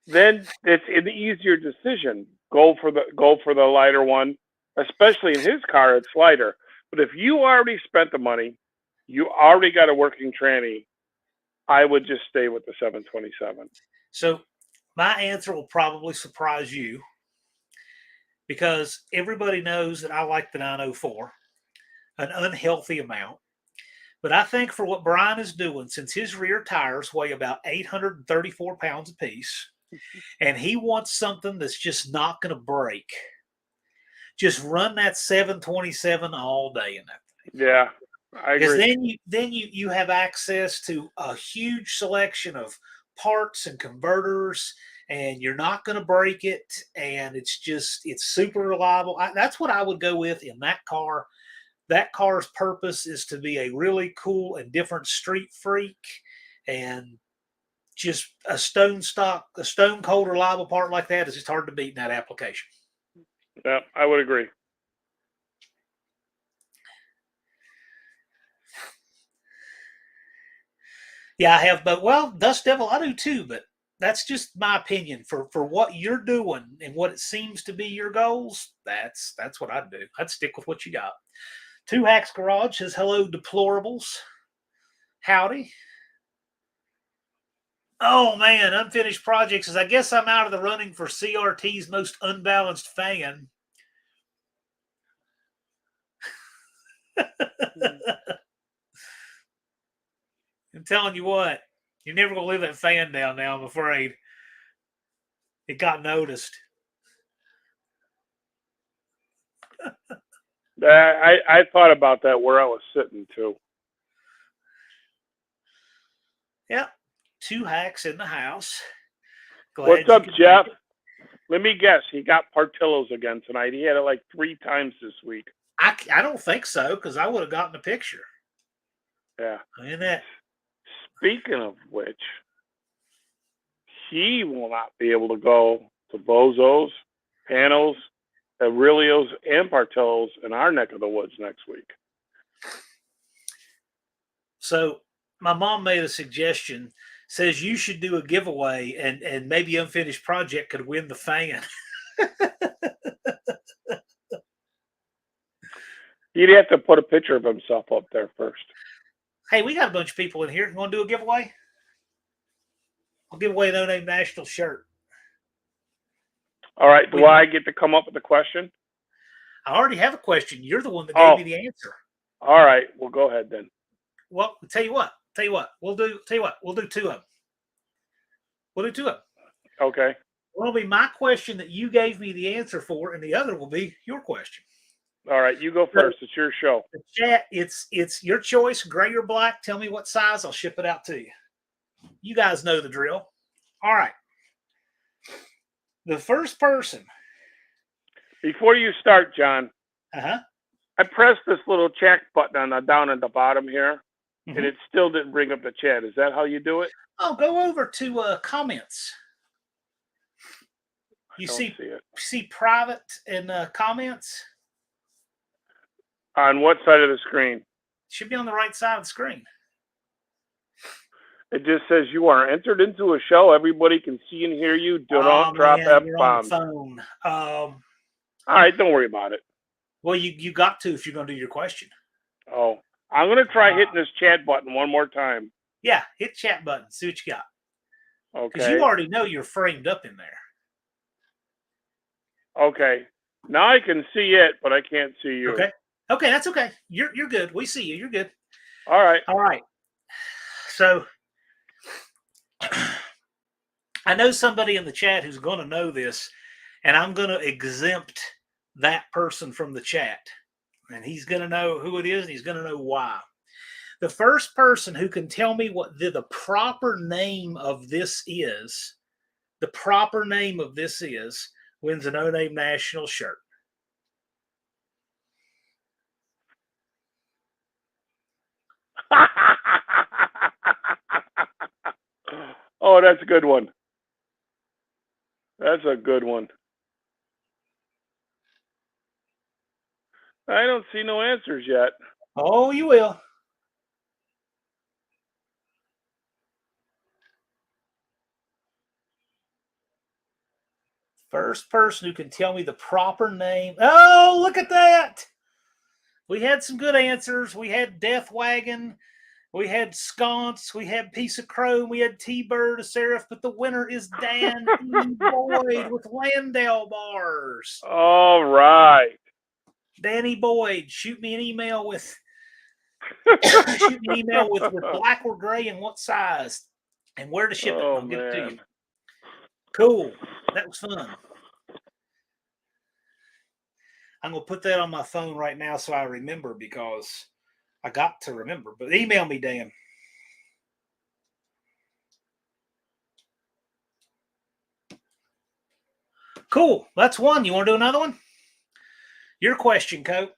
C: then it's an easier decision. Go for the lighter one, especially in his car. It's lighter. But if you already spent the money, you already got a working tranny, I would just stay with the 727.
A: So my answer will probably surprise you, because everybody knows that I like the 904, an unhealthy amount. But I think for what Brian is doing, since his rear tires weigh about 834 pounds apiece, and he wants something that's just not going to break, just run that 727 all day in that thing.
C: Yeah, I agree.
A: Because then you have access to a huge selection of parts and converters, and you're not going to break it, and it's super reliable. That's what I would go with in that car. That car's purpose is to be a really cool and different street freak, and just a stone cold reliable part like that is just hard to beat in that application.
C: Yeah, I would agree.
A: Yeah, I have, but Dust Devil, I do too, but that's just my opinion. For what you're doing and what it seems to be your goals, that's what I'd do. I'd stick with what you got. Two Hacks Garage says, hello, deplorables. Howdy. Oh, man, Unfinished Project says, I guess I'm out of the running for CRT's most unbalanced fan. I'm telling you what, you're never going to live that fan down now, I'm afraid. It got noticed.
C: I thought about that where I was sitting, too.
A: Yep. Two hacks in the house.
C: What's up, Jeff? Let me guess. He got Portillo's again tonight. He had it like 3 times this week.
A: I don't think so, because I would have gotten a picture.
C: Yeah.
A: And that.
C: Speaking of which, he will not be able to go to Bozo's, Panos, Aurelio's, and Portillo's in our neck of the woods next week.
A: So my mom made a suggestion, says you should do a giveaway, and maybe Unfinished Project could win the fan.
C: He'd have to put a picture of himself up there first.
A: Hey, we got a bunch of people in here. You want to do a giveaway? I'll give away a No Name National shirt.
C: All right. Do I get to come up with a question?
A: I already have a question. You're the one that gave me the answer.
C: All right. Well, go ahead then.
A: Well, tell you what. We'll do 2 of them. We'll do 2 of them.
C: Okay.
A: One will be my question that you gave me the answer for, and the other will be your question.
C: All right, you go first. It's your show.
A: The chat, it's your choice, gray or black. Tell me what size, I'll ship it out to you. You guys know the drill. All right. The first person.
C: Before you start, John,
A: I
C: pressed this little check button down at the bottom here, and it still didn't bring up the chat. Is that how you do it?
A: Oh, go over to comments. You see private and comments?
C: On what side of the screen? It
A: should be on the right side of the screen.
C: It just says you are entered into a show. Everybody can see and hear you. Do not drop F-bombs.
A: Phone.
C: All right, don't worry about it.
A: Well, you got to if you're going to do your question.
C: Oh, I'm going to try hitting this chat button one more time.
A: Yeah, hit chat button. See what you got.
C: Okay.
A: Because you already know you're framed up in there.
C: Okay. Now I can see it, but I can't see you.
A: Okay. Okay, that's okay. You're good. We see you. You're good.
C: All right.
A: All right. So I know somebody in the chat who's going to know this, and I'm going to exempt that person from the chat. And he's going to know who it is, and he's going to know why. The first person who can tell me what the proper name of this is, wins a No Name National shirt.
C: Oh, that's a good one. That's a good one. I don't see no answers yet.
A: Oh, you will. First person who can tell me the proper name. Oh, look at that. We had some good answers. We had Death Wagon. We had Sconce. We had Piece of Chrome. We had T-Bird, a Seraph. But the winner is Dan E. Boyd with Landale bars.
C: All right.
A: Danny Boyd, shoot me an email with black or gray and what size and where to ship it. I'll get it to you. Cool. That was fun. I'm going to put that on my phone right now so I remember, because I got to remember. But email me, Dan. Cool. That's one. You want to do another one? Your question, Cope.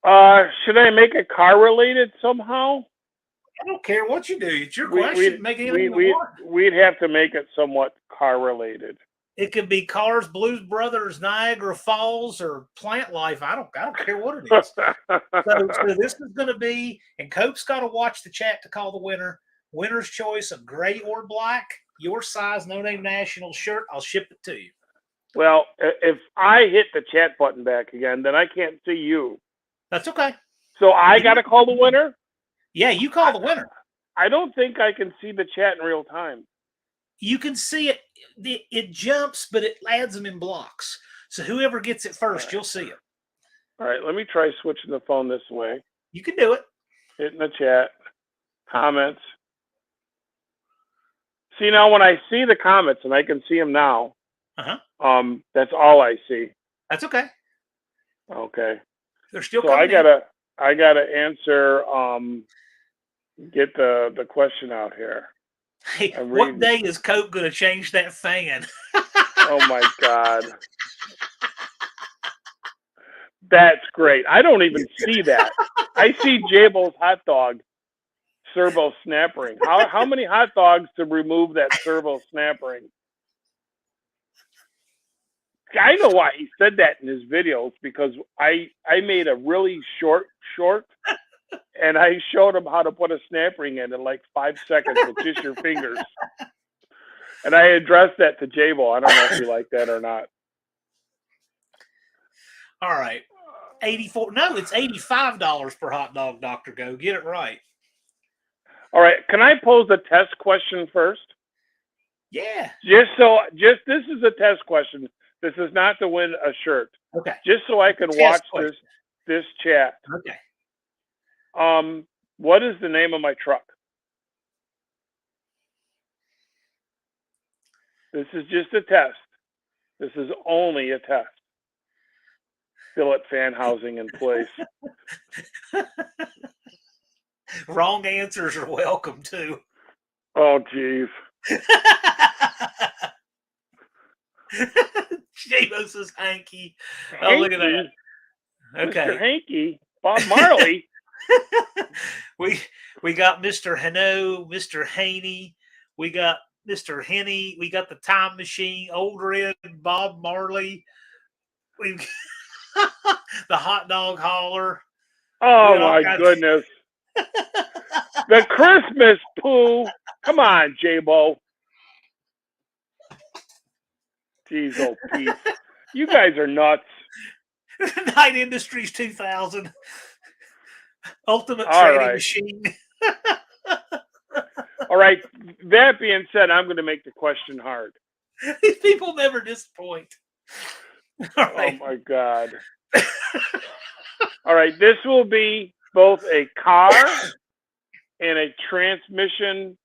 C: Should I make it car related somehow?
A: I don't care what you do. It's your question. Make anything you want.
C: We'd have to make it somewhat car related.
A: It could be Cars, Blues Brothers, Niagara Falls, or Plant Life. I don't care what it is. so this is going to be, and Cope's got to watch the chat to call the winner. Winner's choice of gray or black. Your size, No Name National shirt. I'll ship it to you.
C: Well, if I hit the chat button back again, then I can't see you.
A: That's okay.
C: So I got to call the winner?
A: Yeah, you call the winner.
C: I don't think I can see the chat in real time.
A: You can see it. It jumps, but it adds them in blocks. So whoever gets it first, you'll see it.
C: All right, let me try switching the phone this way.
A: You can do it.
C: Hitting the chat. Comments. See, now when I see the comments, and I can see them now, that's all I see.
A: That's okay.
C: Okay.
A: They're still
C: so
A: coming
C: I gotta answer, get the question out here.
A: Hey, what day is Cope going to change that fan?
C: Oh my God. That's great. I don't even see that. I see Jabil's hot dog servo snap ring. How many hot dogs to remove that servo snap ring? I know why he said that in his videos, because I made a really short, and I showed him how to put a snap ring in like 5 seconds with just your fingers. And I addressed that to Jabo. I don't know if you like that or not.
A: All right. 84. No, it's $85 per hot dog, Dr. Go. Get it right.
C: All right. Can I pose a test question first?
A: Yeah.
C: This is a test question. This is not to win a shirt.
A: Okay.
C: Just so I can watch this chat.
A: Okay.
C: What is the name of my truck? This is just a test. This is only a test. Billet fan housing in place.
A: Wrong answers are welcome too.
C: Oh, geez.
A: Jabo says Hanky. Oh, look at that. Okay.
C: Mr. Hanky. Bob Marley.
A: we got Mr. Hano, Mr. Haney. We got Mr. Henny. We got the Time Machine, Old Red, Bob Marley. We've got the Hot Dog Hauler.
C: Oh, my goodness. The Christmas poo. Come on, Jabo. Jeez, oh, Pete. You guys are nuts.
A: Night Industries 2000. Ultimate Trading Machine.
C: All right. That being said, I'm going to make the question hard.
A: These people never disappoint. All
C: Oh
A: right.
C: my God. All right, this will be both a car and a transmission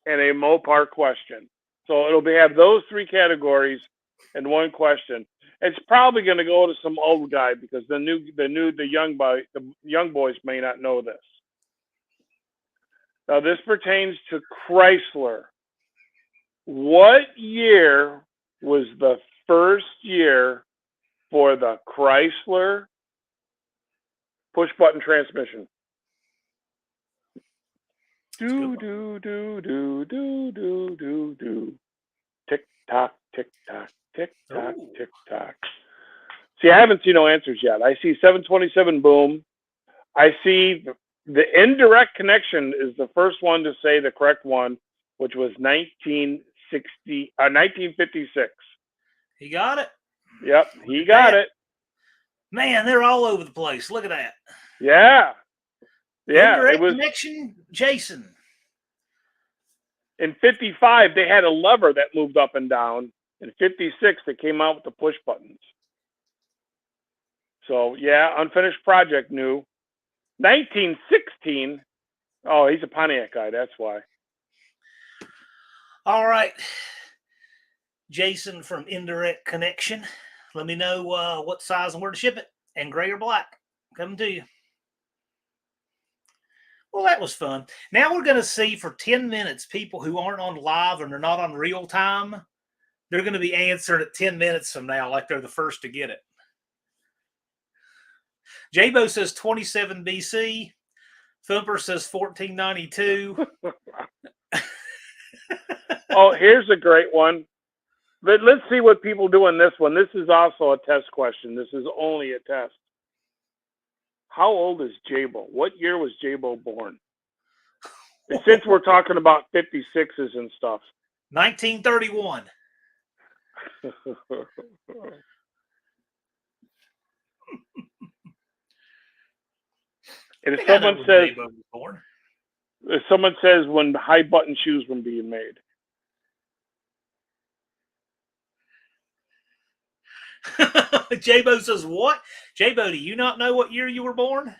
C: and a Mopar question. So it'll have those three categories and one question. It's probably going to go to some old guy because the young boys may not know this. Now this pertains to Chrysler. What year was the first year for the Chrysler push button transmission? Do do do do do do do do. Tick tock, tick tock, tick tock,
A: Ooh.
C: tick tock. See, I haven't seen no answers yet. I see 727 boom. I see the indirect connection is the first one to say the correct one, which was 1956.
A: He got it.
C: Yep, he got it.
A: Man, they're all over the place. Look at that.
C: Yeah. Yeah,
A: Indirect
C: it was
A: connection, Jason.
C: in 55 they had a lever that moved up and down. In 56 they came out with the push buttons. So yeah, unfinished project new. 1916. Oh, he's a Pontiac guy, that's why.
A: All right. Jason from Indirect Connection. Let me know what size and where to ship it. And gray or black. Coming to you. Well, that was fun. Now we're going to see for 10 minutes people who aren't on live and they're not on real time. They're going to be answered at 10 minutes from now like they're the first to get it. Jabo says 27 BC. Thumper says 1492.
C: Oh, here's a great one. Let's see what people do in this one. This is also a test question. This is only a test. How old is Jabo? What year was Jabo born? And since we're talking about 56s and stuff.
A: 1931.
C: And if someone says when high button shoes were being made.
A: Jabo says, what? Jabo, do you not know what year you were born?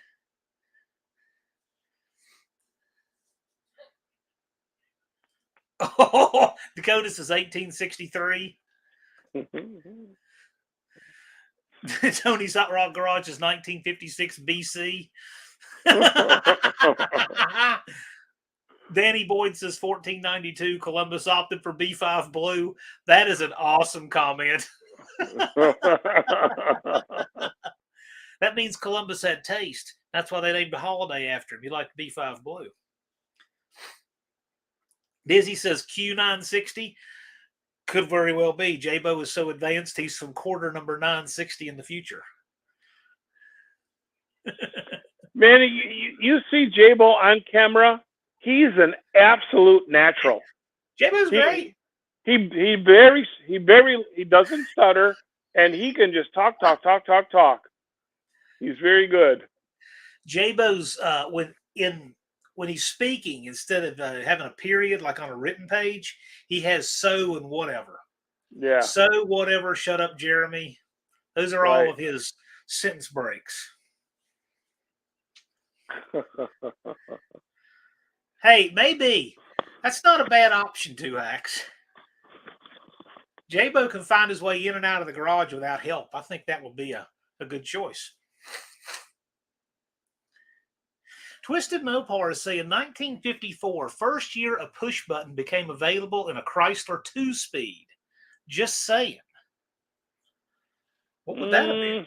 A: Oh, Dakota says 1863. Tony's Hot Rod Garage is 1956 BC. Danny Boyd says 1492. Columbus opted for B5 blue. That is an awesome comment. That means Columbus had taste. That's why they named a holiday after him. He liked B5 blue. Dizzy says Q960. Could very well be. Jabo is so advanced, he's from quarter number 960 in the future.
C: Man, you see Jabo on camera, he's an absolute natural.
A: Jabo's great.
C: He doesn't stutter, and he can just talk. He's very good.
A: Jabo's when he's speaking, instead of having a period like on a written page, he has so and whatever.
C: Yeah.
A: So whatever. Shut up, Jeremy. Those are all of his sentence breaks. Hey, maybe that's not a bad option, 2X. Jabo can find his way in and out of the garage without help. I think that would be a good choice. Twisted Mopar is saying 1954, first year a push button became available in a Chrysler 2-speed. Just saying. What would that have been?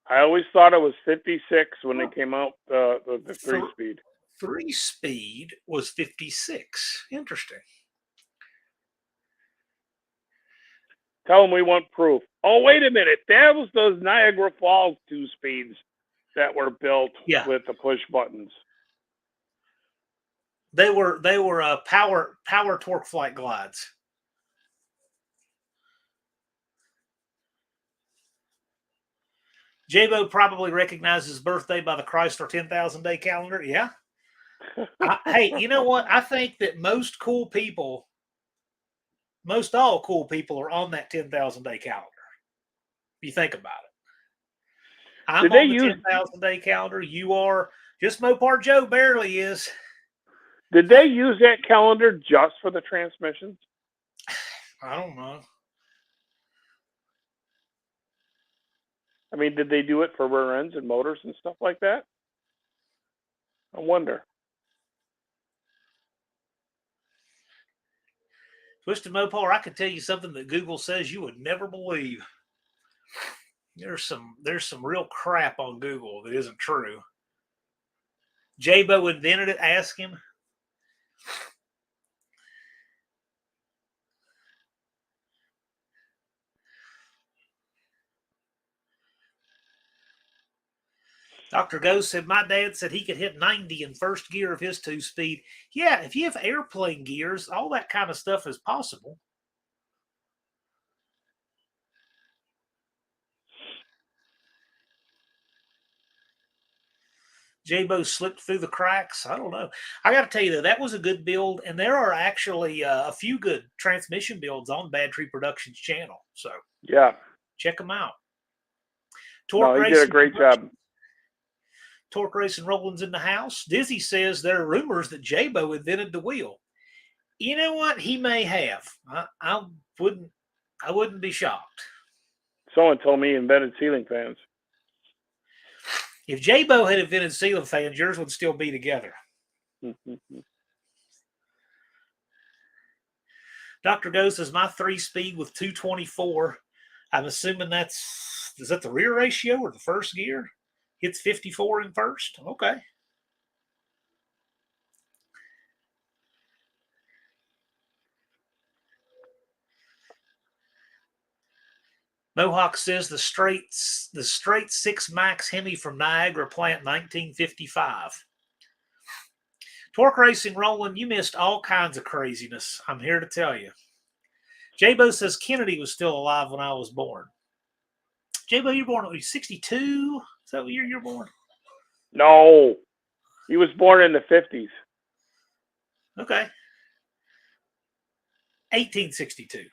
C: I always thought it was 56 when they came out the 3-speed.
A: 3-speed was 56. Interesting.
C: Tell them we want proof. Oh, wait a minute. That was those Niagara Falls 2-speeds that were built with the push buttons.
A: They were power torque flight glides. Jabo probably recognizes his birthday by the Chrysler 10,000 day calendar. Yeah. Hey, you know what? I think that most cool people most all cool people are on that 10,000 day calendar. If you think about it, I'm
C: Did they
A: on the
C: use
A: 10,000 day calendar. You are. Just Mopar Joe barely is.
C: Did they use that calendar just for the transmissions?
A: I don't know.
C: I mean, did they do it for rear ends and motors and stuff like that? I wonder.
A: Twisted Mopar, I can tell you something that Google says you would never believe. There's some real crap on Google that isn't true. J-Bo invented it. Ask him. Dr. Ghost said, my dad said he could hit 90 in first gear of his 2-speed. Yeah, if you have airplane gears, all that kind of stuff is possible. J-Bo slipped through the cracks. I don't know. I got to tell you, though, that was a good build, and there are actually a few good transmission builds on Bad Tree Productions channel. So
C: Yeah.
A: check them out.
C: No, he did a great job.
A: Torque Racing Rollins in the house. Dizzy says there are rumors that J-Bo invented the wheel. You know what? He may have. I wouldn't be shocked.
C: Someone told me he invented ceiling fans.
A: If J-Bo had invented ceiling fans, yours would still be together. Dr. Go says my 3-speed with 224. I'm assuming is that the rear ratio or the first gear? Hits 54 in first. Okay. Mohawk says the straight 6 Max Hemi from Niagara plant 1955. Torque Racing Roland, you missed all kinds of craziness. I'm here to tell you. J-Bo says Kennedy was still alive when I was born. J-Bo, you're born in 62? Is that what year you're born?
C: No. He was born in the 50s.
A: Okay. 1862.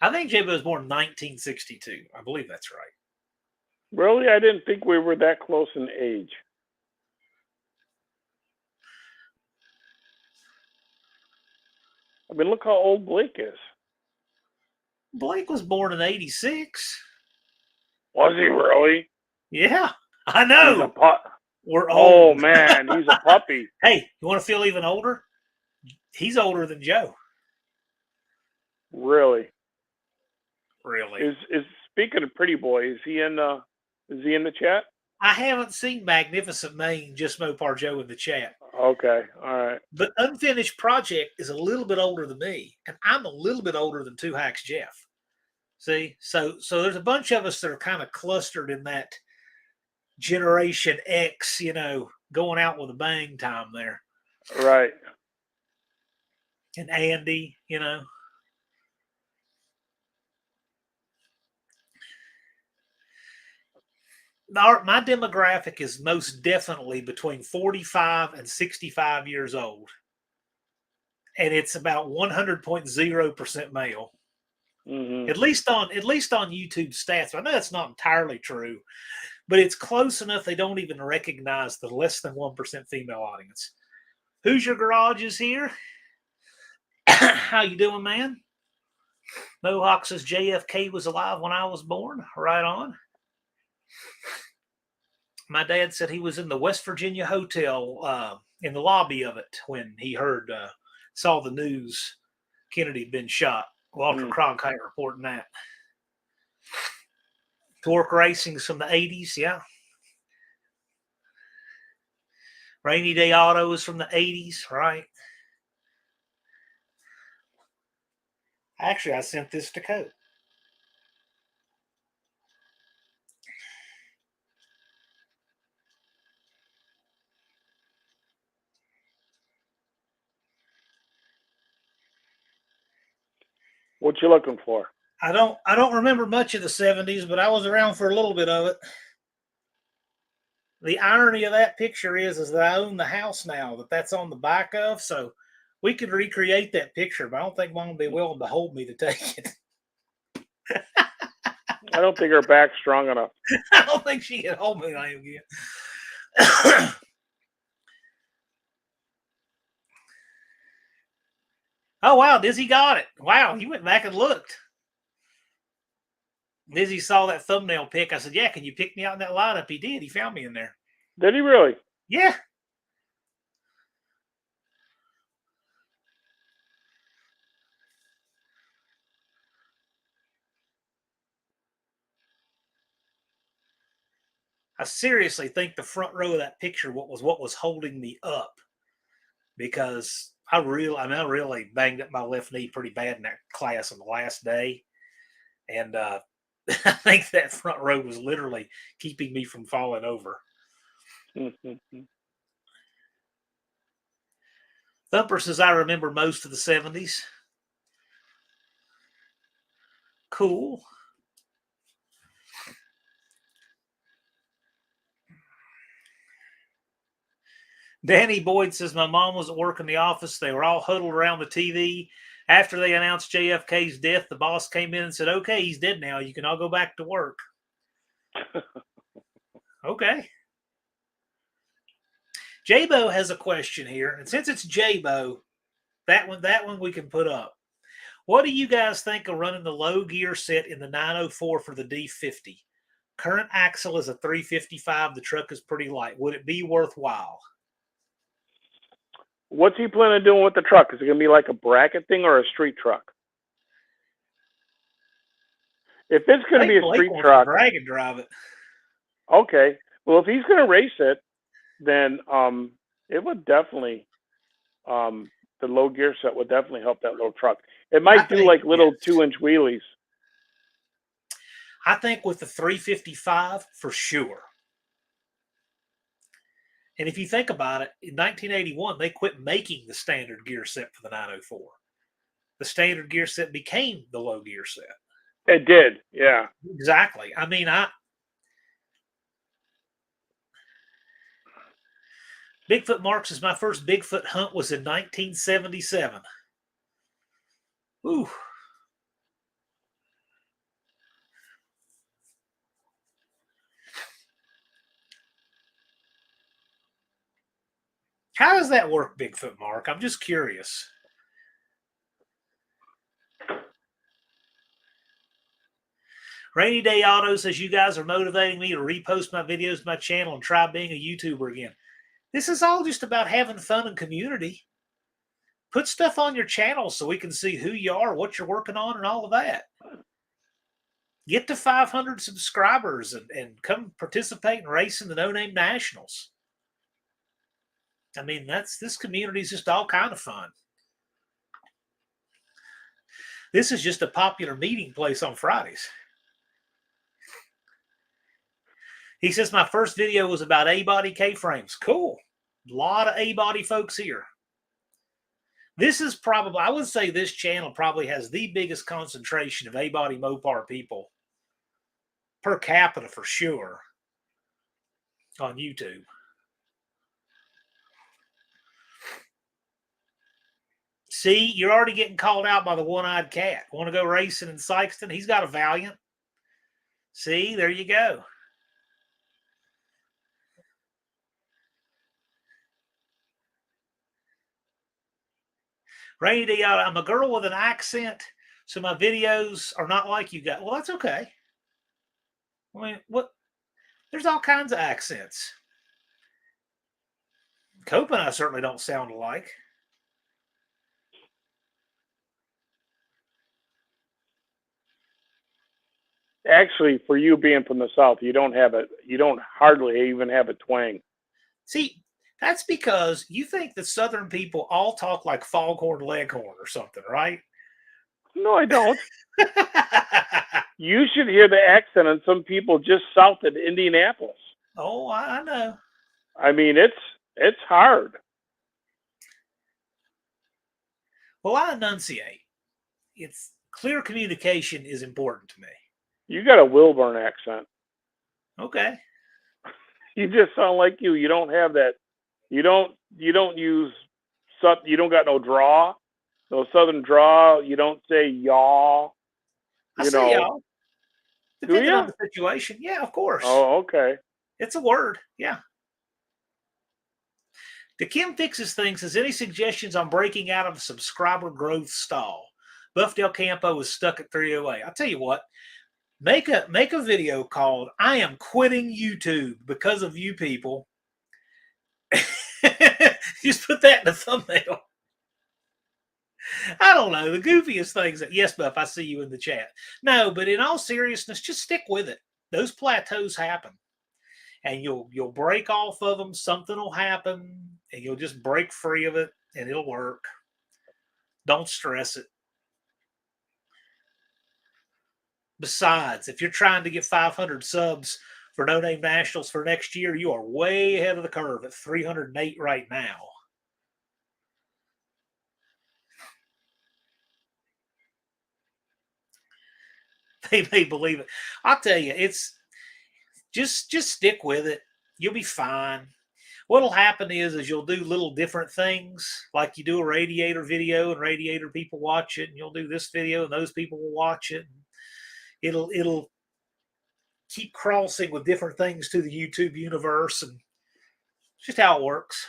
A: I think J-Bo was born in 1962. I believe that's right.
C: Really? I didn't think we were that close in age. I mean, look how old Blake is.
A: Blake was born in 86.
C: Was he really?
A: Yeah, I know.
C: He's a pup.
A: We're old.
C: Oh, man, he's a puppy.
A: Hey, you want to feel even older? He's older than Joe.
C: Really?
A: Really?
C: Is speaking of Pretty Boy, is he in the chat?
A: I haven't seen Magnificent Maine, just Mopar Joe in the chat.
C: Okay, all right.
A: But Unfinished Project is a little bit older than me, and I'm a little bit older than Two Hacks Jeff. See, so there's a bunch of us that are kind of clustered in that Generation X, going out with a bang time there.
C: Right.
A: And Andy, my demographic is most definitely between 45 and 65 years old. And it's about 100.0% male.
C: Mm-hmm.
A: At least on YouTube stats. I know that's not entirely true, but it's close enough they don't even recognize the less than 1% female audience. Who's Your Garage is here? How you doing, man? Mohawk says JFK was alive when I was born. Right on. My dad said he was in the West Virginia hotel in the lobby of it when he saw the news Kennedy had been shot. Walter Cronkite reporting that. Torque Racing's from the 80s, yeah. Rainy Day Auto is from the 80s, right? Actually, I sent this to Cope.
C: What you looking for?
A: I don't remember much of the 70s, but I was around for a little bit of it. The irony of that picture is that I own the house now that's on the back of, so we could recreate that picture, but I don't think Mom would be willing to hold me to take it.
C: I don't think her back's strong enough.
A: I don't think she can hold me again. Oh, wow, Dizzy got it. Wow, he went back and looked. Dizzy saw that thumbnail pic. I said, yeah, can you pick me out in that lineup? He did. He found me in there.
C: Did he really?
A: Yeah. I seriously think the front row of that picture was what was holding me up, because I really banged up my left knee pretty bad in that class on the last day, and I think that front row was literally keeping me from falling over. Thumper says, I remember most of the 70s. Cool. Danny Boyd says, my mom was at work in the office. They were all huddled around the TV. After they announced JFK's death, the boss came in and said, okay, he's dead now. You can all go back to work. Okay. J-Bo has a question here. And since it's J-Bo, that one we can put up. What do you guys think of running the low gear set in the 904 for the D50? Current axle is a 355. The truck is pretty light. Would it be worthwhile?
C: What's he planning on doing with the truck? Is it going to be like a bracket thing or a street truck? If it's going to be a street truck,
A: drag and drive it.
C: Okay. Well, if he's going to race it, then it would definitely the low gear set would definitely help that little truck. It might do like little 2-inch wheelies.
A: I think with the 355 for sure. And if you think about it, in 1981, they quit making the standard gear set for the 904. The standard gear set became the low gear set.
C: It did, yeah.
A: Exactly. I mean, Bigfoot Mark says, my first Bigfoot hunt was in 1977. Ooh. How does that work, Bigfoot Mark? I'm just curious. Rainy Day Auto says, you guys are motivating me to repost my videos to my channel and try being a YouTuber again. This is all just about having fun and community. Put stuff on your channel so we can see who you are, what you're working on, and all of that. Get to 500 subscribers and come participate and race in the No Name Nationals. I mean, this community is just all kind of fun. This is just a popular meeting place on Fridays. He says, my first video was about A-body K-frames. Cool. A lot of A-body folks here. This is probably, I would say this channel probably has the biggest concentration of A-body Mopar people per capita for sure on YouTube. See, you're already getting called out by the one-eyed cat. Want to go racing in Sykeston? He's got a Valiant. See, there you go. Rainy Day Out. I'm a girl with an accent, so my videos are not like you guys. Well, that's okay. I mean, what? There's all kinds of accents. Cope and I certainly don't sound alike.
C: Actually, for you being from the South, you don't hardly even have a twang.
A: See, that's because you think that Southern people all talk like Foghorn Leghorn or something, right?
C: No, I don't. You should hear the accent on some people just south of Indianapolis.
A: Oh, I know.
C: I mean, it's hard.
A: Well, I enunciate. It's clear communication is important to me.
C: You got a Wilburn accent.
A: Okay.
C: You just sound like you. You don't have that. You don't use. You don't got no draw, no southern draw. You don't say y'all.
A: I
C: You
A: say
C: know.
A: y'all.
C: Do
A: Depending
C: you?
A: on the situation. Yeah, of course.
C: Oh, okay.
A: It's a word. Yeah. The Kim Fixes Things says, any suggestions on breaking out of a subscriber growth stall? Buff Del Campo is stuck at 308. I'll tell you what, make a video called I am quitting YouTube because of you people. Just put that in the thumbnail. I don't know. The goofiest things that, yes, Buff, I see you in the chat. No, but in all seriousness, just stick with it. Those plateaus happen. And you'll break off of them. Something will happen, and you'll just break free of it, and it'll work. Don't stress it. Besides, if you're trying to get 500 subs for No Name Nationals for next year, you are way ahead of the curve at 308 right now. They may believe it. I'll tell you, it's just stick with it. You'll be fine. What'll happen is you'll do little different things, like you do a Radiator video and Radiator people watch it, and you'll do this video and those people will watch it. It'll keep crossing with different things to the YouTube universe, and it's just how it works.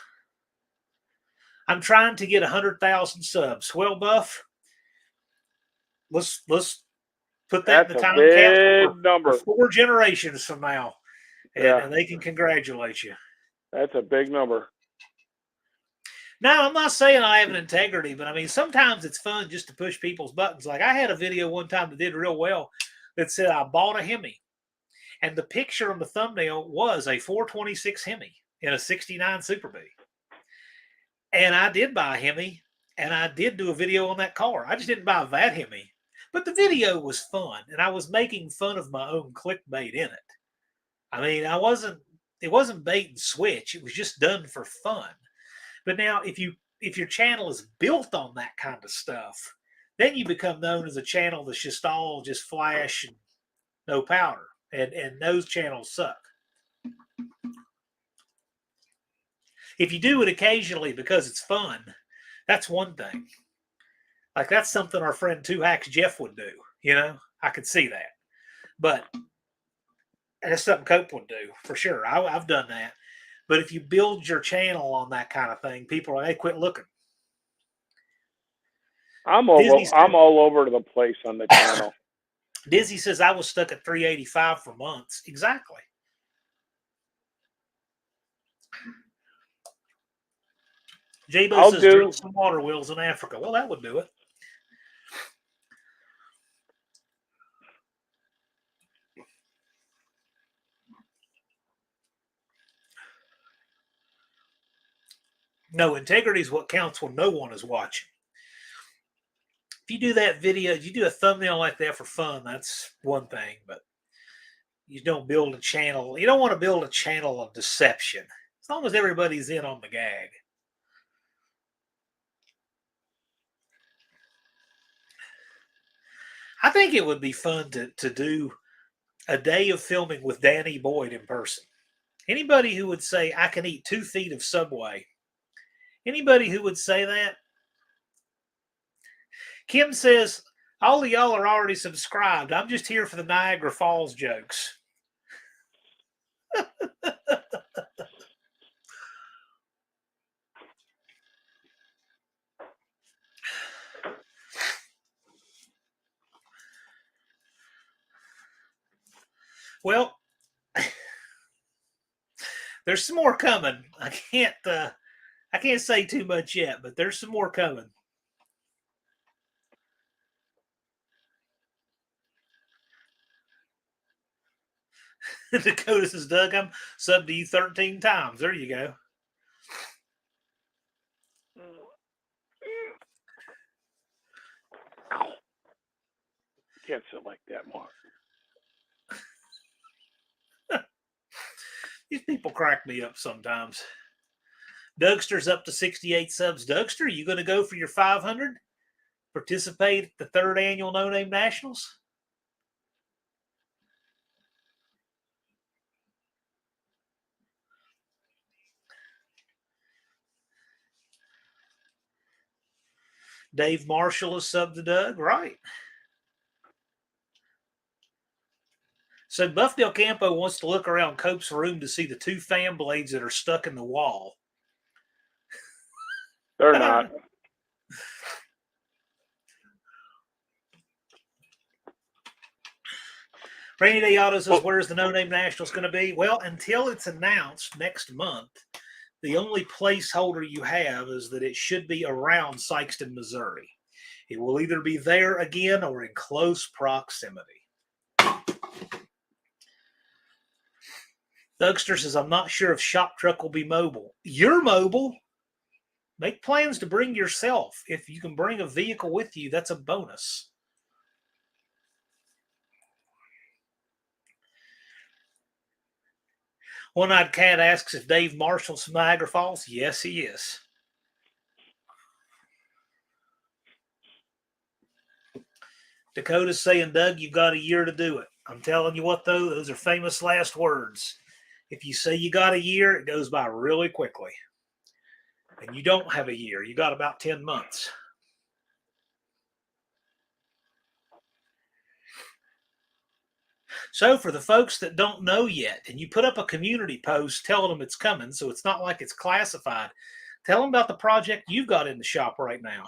A: I'm trying to get 100,000 subs. Well, Buff, let's put that in the time capsule for 4 generations from now, and they can congratulate you.
C: That's a big number.
A: Now, I'm not saying I have an integrity, but I mean, sometimes it's fun just to push people's buttons. Like I had a video one time that did real well that said I bought a Hemi, and the picture on the thumbnail was a 426 Hemi in a 69 Super B. And I did buy a Hemi, and I did do a video on that car. I just didn't buy that Hemi. But the video was fun, and I was making fun of my own clickbait in it. I mean, it wasn't bait and switch. It was just done for fun. But now if your channel is built on that kind of stuff, then you become known as a channel that's just all just flash and no powder. And those channels suck. If you do it occasionally because it's fun, that's one thing. Like that's something our friend Two Hacks Jeff would do. You know, I could see that. But that's something Cope would do for sure. I've done that. But if you build your channel on that kind of thing, people are, hey, quit looking.
C: I'm all over the place on the channel.
A: Dizzy says I was stuck at 385 for months. Exactly. Jabo says drill some water wheels in Africa. Well, that would do it. No, integrity is what counts when no one is watching. If you do that video, you do a thumbnail like that for fun, that's one thing, but you don't build a channel. You don't want to build a channel of deception. As long as everybody's in on the gag. I think it would be fun to do a day of filming with Danny Boyd in person. Anybody who would say, I can eat 2 feet of Subway. Anybody who would say that? Kim says, all of y'all are already subscribed. I'm just here for the Niagara Falls jokes. Well, there's some more coming. I can't say too much yet, but there's some more coming. Dakota says, Doug, I'm subbed to you 13 times. There you go.
C: Can't sit like that, Mark.
A: These people crack me up sometimes. Dougster's up to 68 subs. Dougster, you going to go for your 500? Participate at the 3rd annual No Name Nationals? Dave Marshall is subbed to Doug, right? So Buff Del Campo wants to look around Cope's room to see the 2 fan blades that are stuck in the wall.
C: They're not.
A: Rainy Day Auto says, where's the No Name Nationals going to be? Well, until it's announced next month, the only placeholder you have is that it should be around Sikeston, Missouri. It will either be there again or in close proximity. Dougster says, I'm not sure if Shop Truck will be mobile. You're mobile. Make plans to bring yourself. If you can bring a vehicle with you, that's a bonus. One-Eyed Cat asks if Dave Marshall's from Niagara Falls. Yes, he is. Dakota's saying, Doug, you've got a year to do it. I'm telling you what, though, those are famous last words. If you say you got a year, it goes by really quickly. And you don't have a year. You got about 10 months. So for the folks that don't know yet, and you put up a community post telling them it's coming, so it's not like it's classified, tell them about the project you've got in the shop right now.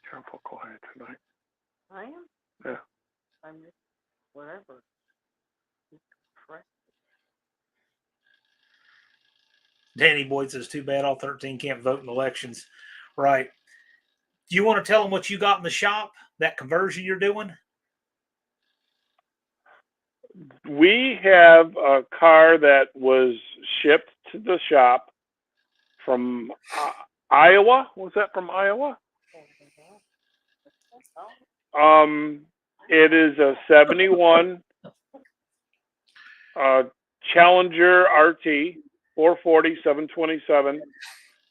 C: Careful, quiet tonight.
D: I am.
C: Yeah.
D: I'm just whatever. Correct.
A: Danny Boyd says, too bad all 13 can't vote in elections. Right. Do you want to tell them what you got in the shop, that conversion you're doing?
C: We have a car that was shipped to the shop from Iowa. Was that from Iowa? It is a 71 Challenger RT 440 727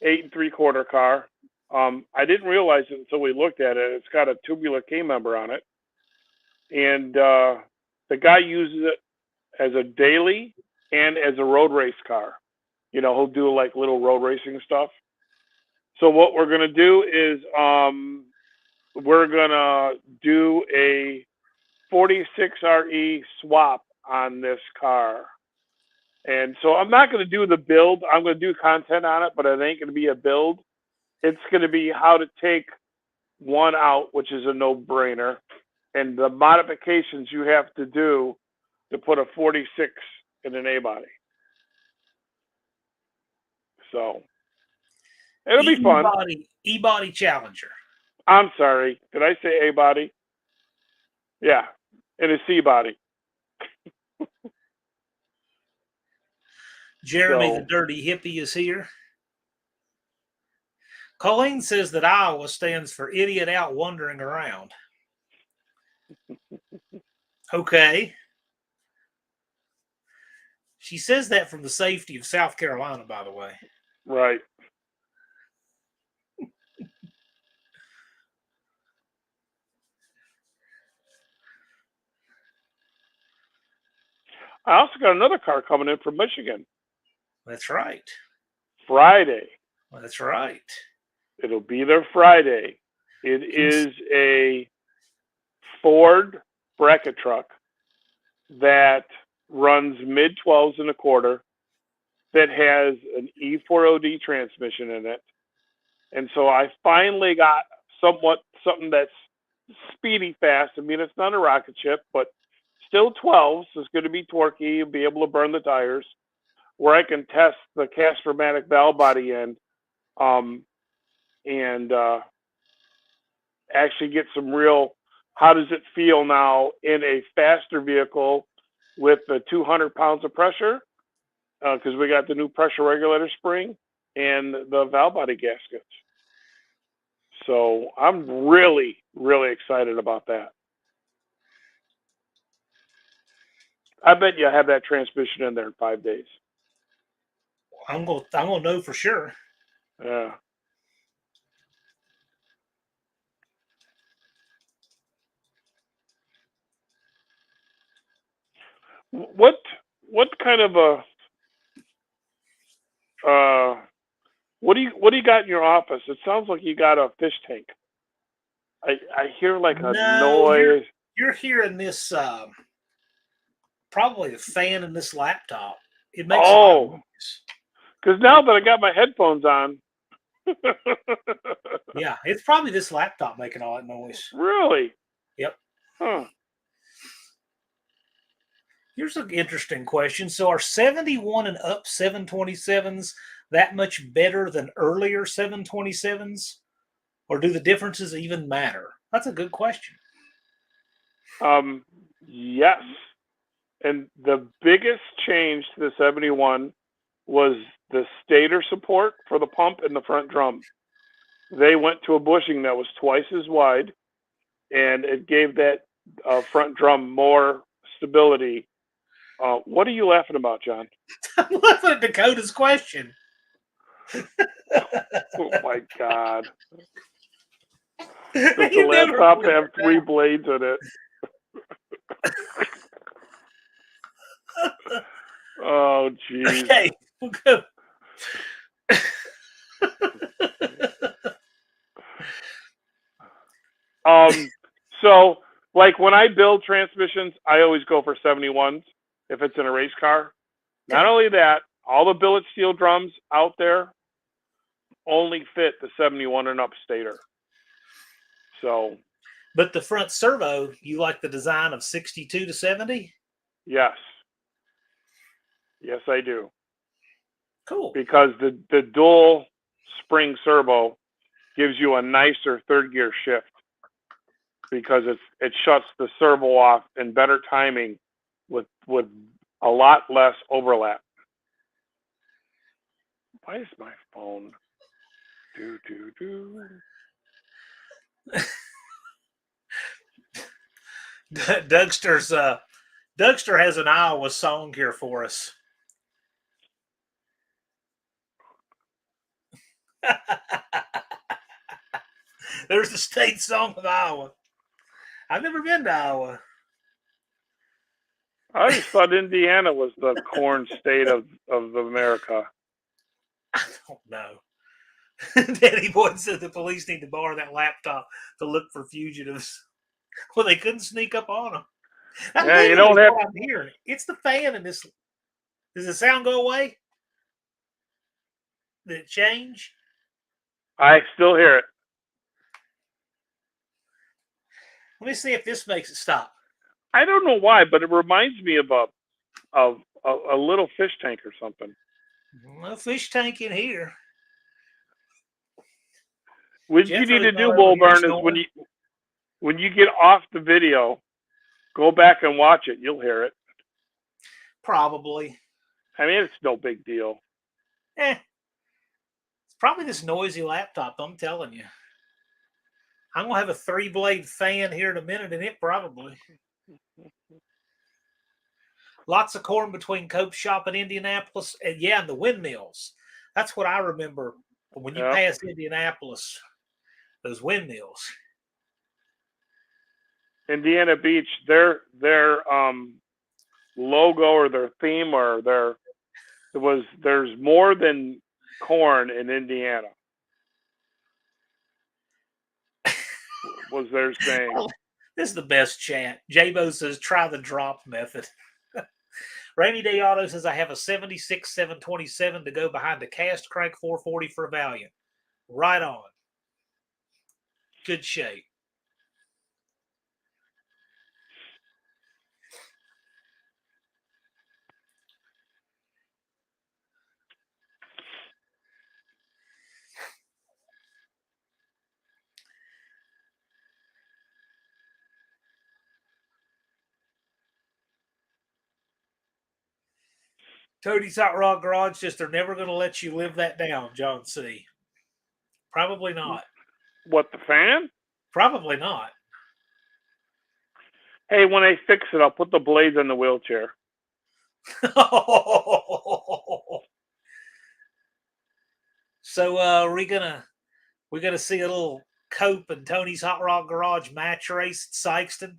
C: 8 3/4 car. I didn't realize it until we looked at it. It's got a tubular K member on it, and the guy uses it as a daily and as a road race car. You know, he'll do like little road racing stuff. So what we're gonna do is we're gonna do a 46 RE swap on this car. And so I'm not going to do the build. I'm going to do content on it, but it ain't going to be a build. It's going to be how to take one out, which is a no-brainer, and the modifications you have to do to put a 46 in an A-body. So it'll be fun.
A: E-body Challenger.
C: I'm sorry. Did I say A-body? Yeah, in a C-body.
A: Jeremy the Dirty Hippie is here. Colleen says that Iowa stands for idiot out wandering around. Okay. She says that from the safety of South Carolina, by the way.
C: Right. I also got another car coming in from Michigan.
A: That's right.
C: Friday.
A: That's right.
C: It'll be there Friday. It is a Ford bracket truck that runs mid 12s and a quarter that has an E4OD transmission in it. And so I finally got something that's speedy fast. I mean, it's not a rocket ship, but still 12s. So it's going to be torquey. You'll be able to burn the tires, where I can test the Castromatic valve body end and actually get some real, how does it feel now in a faster vehicle with the 200 pounds of pressure, because we got the new pressure regulator spring and the valve body gaskets. So I'm really, really excited about that. I bet you have that transmission in there in 5 days.
A: I'm gonna know for sure.
C: Yeah. What what kind of a what do you got in your office? It sounds like you got a fish tank. I hear like a
A: No,
C: noise.
A: you're hearing this probably a fan in this laptop. It makes a lot of
C: Oh,
A: noise.
C: because now that I got my headphones on.
A: Yeah, it's probably this laptop making all that noise.
C: Really?
A: Yep.
C: Huh.
A: Here's an interesting question. So are 71 and up 727s that much better than earlier 727s? Or do the differences even matter? That's a good question.
C: Yes. And the biggest change to the 71 was the stator support for the pump and the front drum. They went to a bushing that was twice as wide, and it gave that front drum more stability. What are you laughing about, John?
A: I'm laughing at Dakota's question.
C: Oh my God! Does the
A: You never
C: laptop
A: believe
C: have
A: it.
C: 3 blades in it? Oh, jeez.
A: Okay, we'll go.
C: So like when I build transmissions, I always go for 71s if it's in a race car. Not only that, all the billet steel drums out there only fit the 71 and up stator. So,
A: But the front servo, you like the design of 62 to 70?
C: yes. Yes, I do.
A: Cool.
C: Because the dual spring servo gives you a nicer third gear shift because it shuts the servo off in better timing with a lot less overlap. Why is my phone do?
A: Dougster has an Iowa song here for us. There's the state song of Iowa. I've never been to Iowa.
C: I always thought Indiana was the corn state of America.
A: I don't know. Danny Boyd said the police need to borrow that laptop to look for fugitives. Well, they couldn't sneak up on them. That
C: Yeah, you
A: literally
C: don't
A: is
C: have.
A: what I'm hearing. It's the fan in this. Does the sound go away? Did it change?
C: I still hear it.
A: Let me see if this makes it stop.
C: I don't know why, but it reminds me of a little fish tank or something.
A: No fish tank in here.
C: What you need to do, Wilburn, is when you get off the video, go back and watch it. You'll hear it.
A: Probably.
C: I mean, it's no big deal.
A: It's probably this noisy laptop, I'm telling you. I'm going to have a 3-blade fan here in a minute, and it probably. Lots of corn between Cope Shop and Indianapolis. And and the windmills. That's what I remember when you pass Indianapolis, those windmills.
C: Indiana Beach, their logo or their theme or there's more than corn in Indiana. Was their saying.
A: This is the best chat. J-Bo says, try the drop method. Rainy Day Auto says, I have a 76 727 to go behind a cast crank 440 for a Valiant. Right on. Good shape. Toadie's Hot Rod Garage says they're never going to let you live that down, John C. Probably not.
C: What, the fan?
A: Probably not.
C: Hey, when I fix it, I'll put the blades in the wheelchair.
A: So we're gonna see a little Cope and Tony's Hot Rod Garage match race at Sykeston.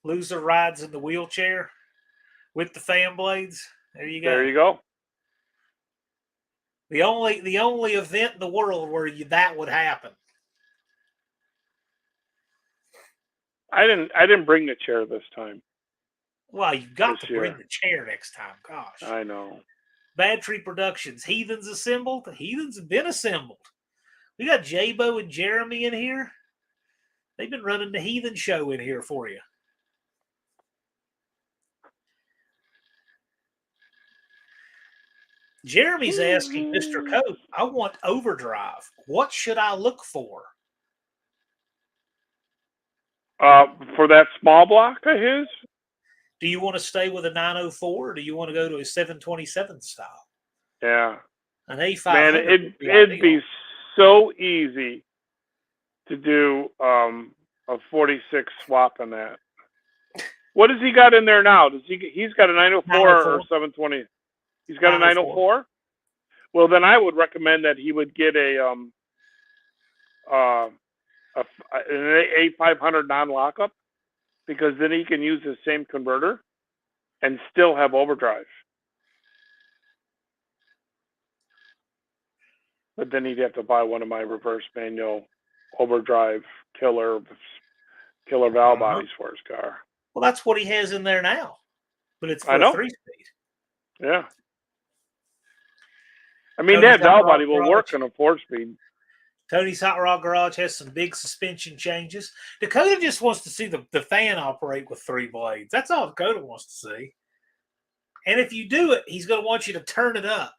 A: Loser rides in the wheelchair. with the fan blades. There you go.
C: There you go.
A: The only event in the world where that would happen.
C: I didn't bring the chair this time.
A: Well, you've got
C: This
A: to bring
C: year.
A: the chair next time. Gosh.
C: I know.
A: Bad Tree Productions. Heathens assembled. Heathens have been assembled. We got J-Bo and Jeremy in here. They've been running the Heathen show in here for you. Jeremy's asking Mr. Cope, I want overdrive. What should I look for?
C: For that small block of his,
A: Do you want to stay with a 904 or do you want to go to a 727 style?
C: yeah,
A: An A500.
C: man, it'd be so easy to do a 46 swap in that. What has he got in there now? He's got a 904 or 720? He's got a 904. Well, then I would recommend that he would get an A500 non-lockup, because then he can use the same converter and still have overdrive. But then he'd have to buy one of my reverse manual overdrive killer valve bodies for his car.
A: Well, that's what he has in there now, but it's for
C: I know.
A: a 3-speed.
C: Yeah. I mean, that valve body will work on a 4-speed.
A: Tony's Hot Rod Garage has some big suspension changes. Dakota just wants to see the fan operate with 3 blades. That's all Dakota wants to see. And if you do it, he's going to want you to turn it up.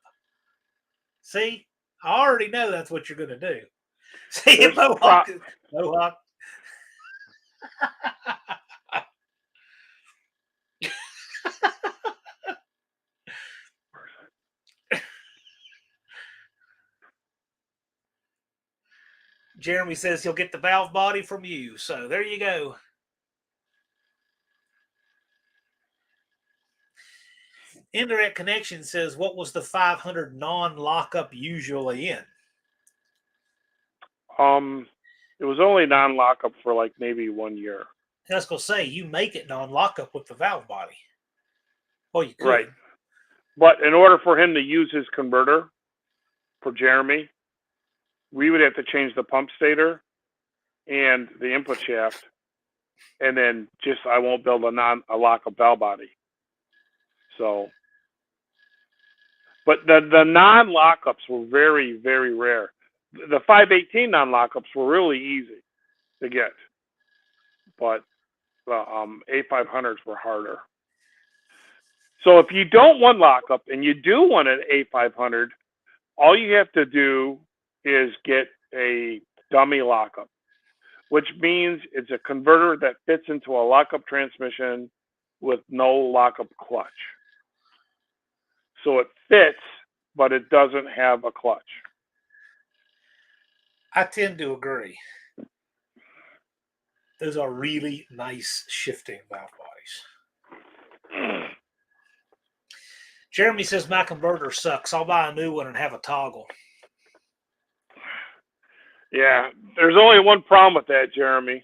A: See? I already know that's what you're going to do. See, Mohawk. Mohawk. Jeremy says he'll get the valve body from you. So there you go. Indirect Connection says, what was the 500 non-lockup usually in?
C: It was only non-lockup for like maybe 1 year.
A: I was going to say, you make it non-lockup with the valve body. Well, you could.
C: Right. But in order for him to use his converter for Jeremy, we would have to change the pump stator and the input shaft, and then I won't build a lockup valve body. So, but the non-lockups were very, very rare. The 518 non-lockups were really easy to get, but the A500s were harder. So if you don't want lockup and you do want an A500, all you have to do is get a dummy lockup, which means it's a converter that fits into a lockup transmission with no lockup clutch. So it fits, but it doesn't have a clutch.
A: I tend to agree. Those are really nice shifting valve bodies. Jeremy says my converter sucks. I'll buy a new one and have a toggle.
C: Yeah, there's only one problem with that, Jeremy.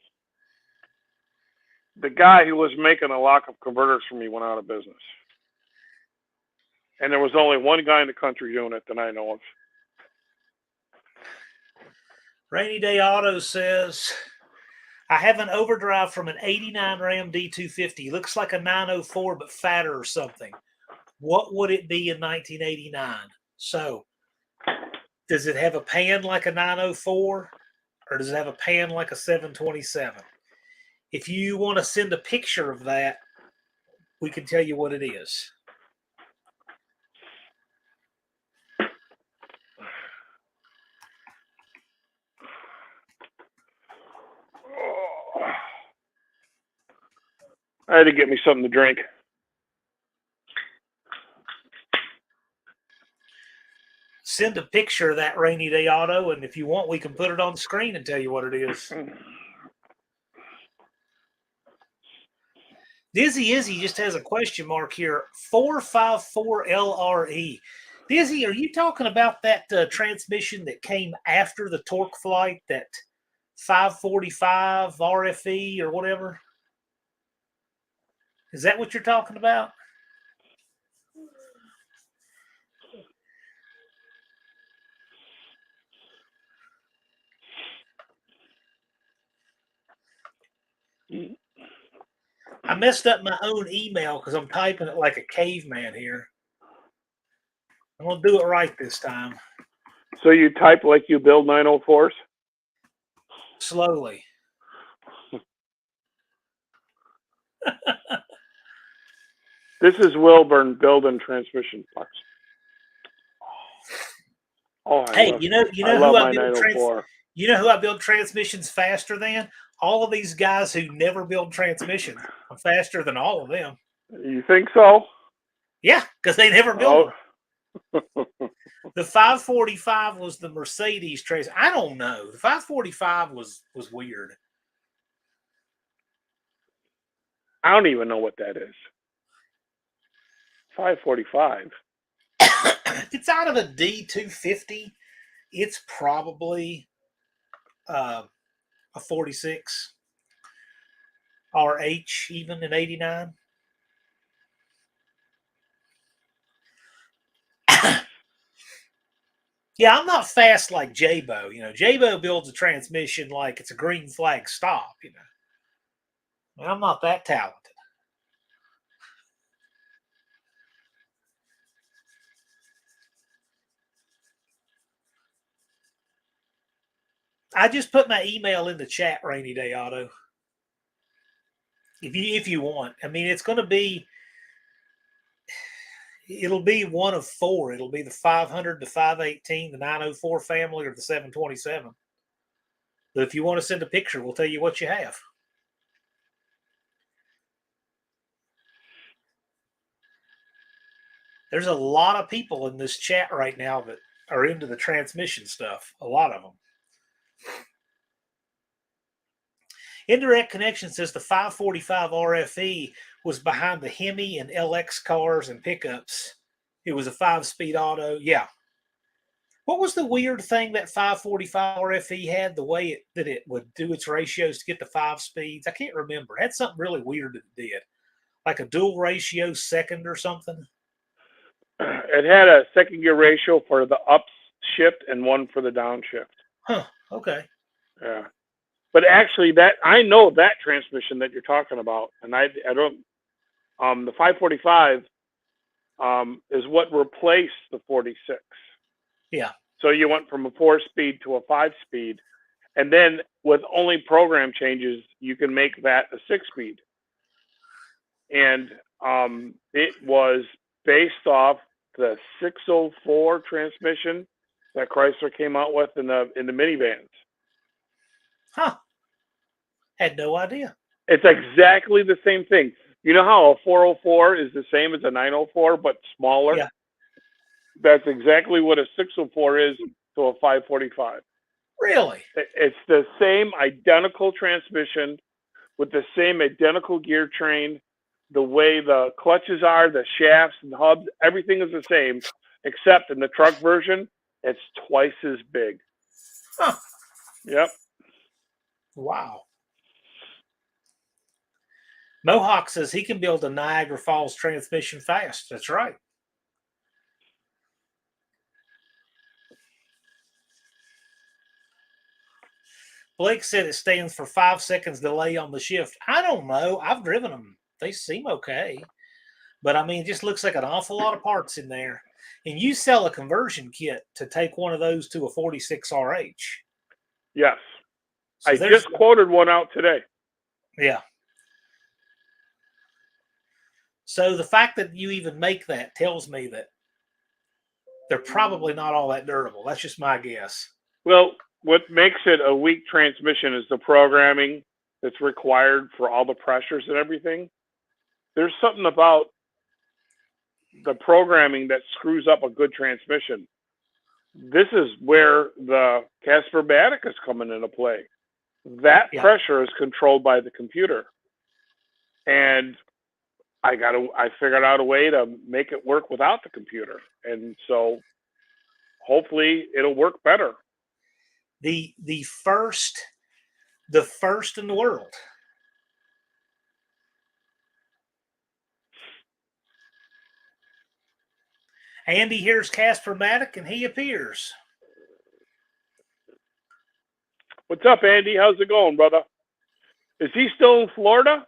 C: The guy who was making the lockup converters for me went out of business. And there was only one guy in the country doing it that I know of.
A: Rainy Day Auto says, I have an overdrive from an 89 Ram D250. Looks like a 904, but fatter or something. What would it be in 1989? So, does it have a pan like a 904, or does it have a pan like a 727? If you want to send a picture of that, we can tell you what it is.
C: I had to get me something to drink.
A: Send a picture of that Rainy Day Auto, and if you want, we can put it on the screen and tell you what it is. Dizzy Izzy just has a question mark here. 454 LRE. Dizzy, are you talking about that transmission that came after the Torque Flight, that 545 RFE or whatever? Is that what you're talking about? I messed up my own email because I'm typing it like a caveman here. I'm going to do it right this time.
C: So you type like you build 904s?
A: Slowly.
C: This is Wilburn building transmission parts. Oh,
A: Hey,
C: love,
A: you know
C: I
A: who
C: love
A: I
C: my
A: build
C: 904.
A: you know who I build transmissions faster than? All of these guys who never build transmissions. I'm faster than all of them.
C: You think so?
A: Yeah, because they never build them.
C: Oh.
A: The 545 was the Mercedes trace. I don't know. The 545 was weird.
C: I don't even know what that is. 545.
A: If it's out of a D250, it's probably a 46 or H even in 89. Yeah, I'm not fast like J-Bo. You know, J-Bo builds a transmission like it's a green flag stop, you know. I'm not that talented. I just put my email in the chat, Rainy Day Auto. If you want. I mean, it's going to be, it'll be one of four. It'll be the 500, the 518, the 904 family, or the 727. But if you want to send a picture, we'll tell you what you have. There's a lot of people in this chat right now that are into the transmission stuff. A lot of them. Indirect Connection says the 545 RFE was behind the Hemi and LX cars and pickups. It was a 5-speed auto. Yeah. What was the weird thing that 545 RFE had? The way that it would do its ratios to get the 5 speeds? I can't remember. It had something really weird that it did. Like a dual ratio second or something.
C: It had a second gear ratio for the upshift and one for the downshift.
A: Huh. Okay.
C: Yeah. But actually, that I know that transmission that you're talking about, and I don't. The 545 is what replaced the 46.
A: Yeah.
C: So you went from a 4-speed to a 5-speed, and then with only program changes, you can make that a 6-speed. And it was based off the 604 transmission that Chrysler came out with in the minivans.
A: Huh. Had no idea.
C: It's exactly the same thing. You know how a 404 is the same as a 904 but smaller?
A: Yeah.
C: That's exactly what a 604 is to a 545.
A: Really?
C: It's the same identical transmission with the same identical gear train. The way the clutches are, the shafts and hubs, everything is the same, except in the truck version, it's twice as big.
A: Huh.
C: Yep.
A: Wow. Mohawk says he can build a Niagara Falls transmission fast. That's right. Blake said it stands for 5 seconds delay on the shift. I don't know. I've driven them. They seem okay. But I mean, it just looks like an awful lot of parts in there. And you sell a conversion kit to take one of those to a 46RH.
C: Yes.
A: So
C: I just quoted one out today.
A: Yeah. So the fact that you even make that tells me that they're probably not all that durable. That's just my guess.
C: Well, what makes it a weak transmission is the programming that's required for all the pressures and everything. There's something about the programming that screws up a good transmission. This is where the Casper-Matic is coming into play. That pressure is controlled by the computer. And I figured out a way to make it work without the computer. And so hopefully it'll work better.
A: The first in the world. Andy hears Casper-Matic and he appears.
C: What's up, Andy? How's it going, brother? Is he still in Florida?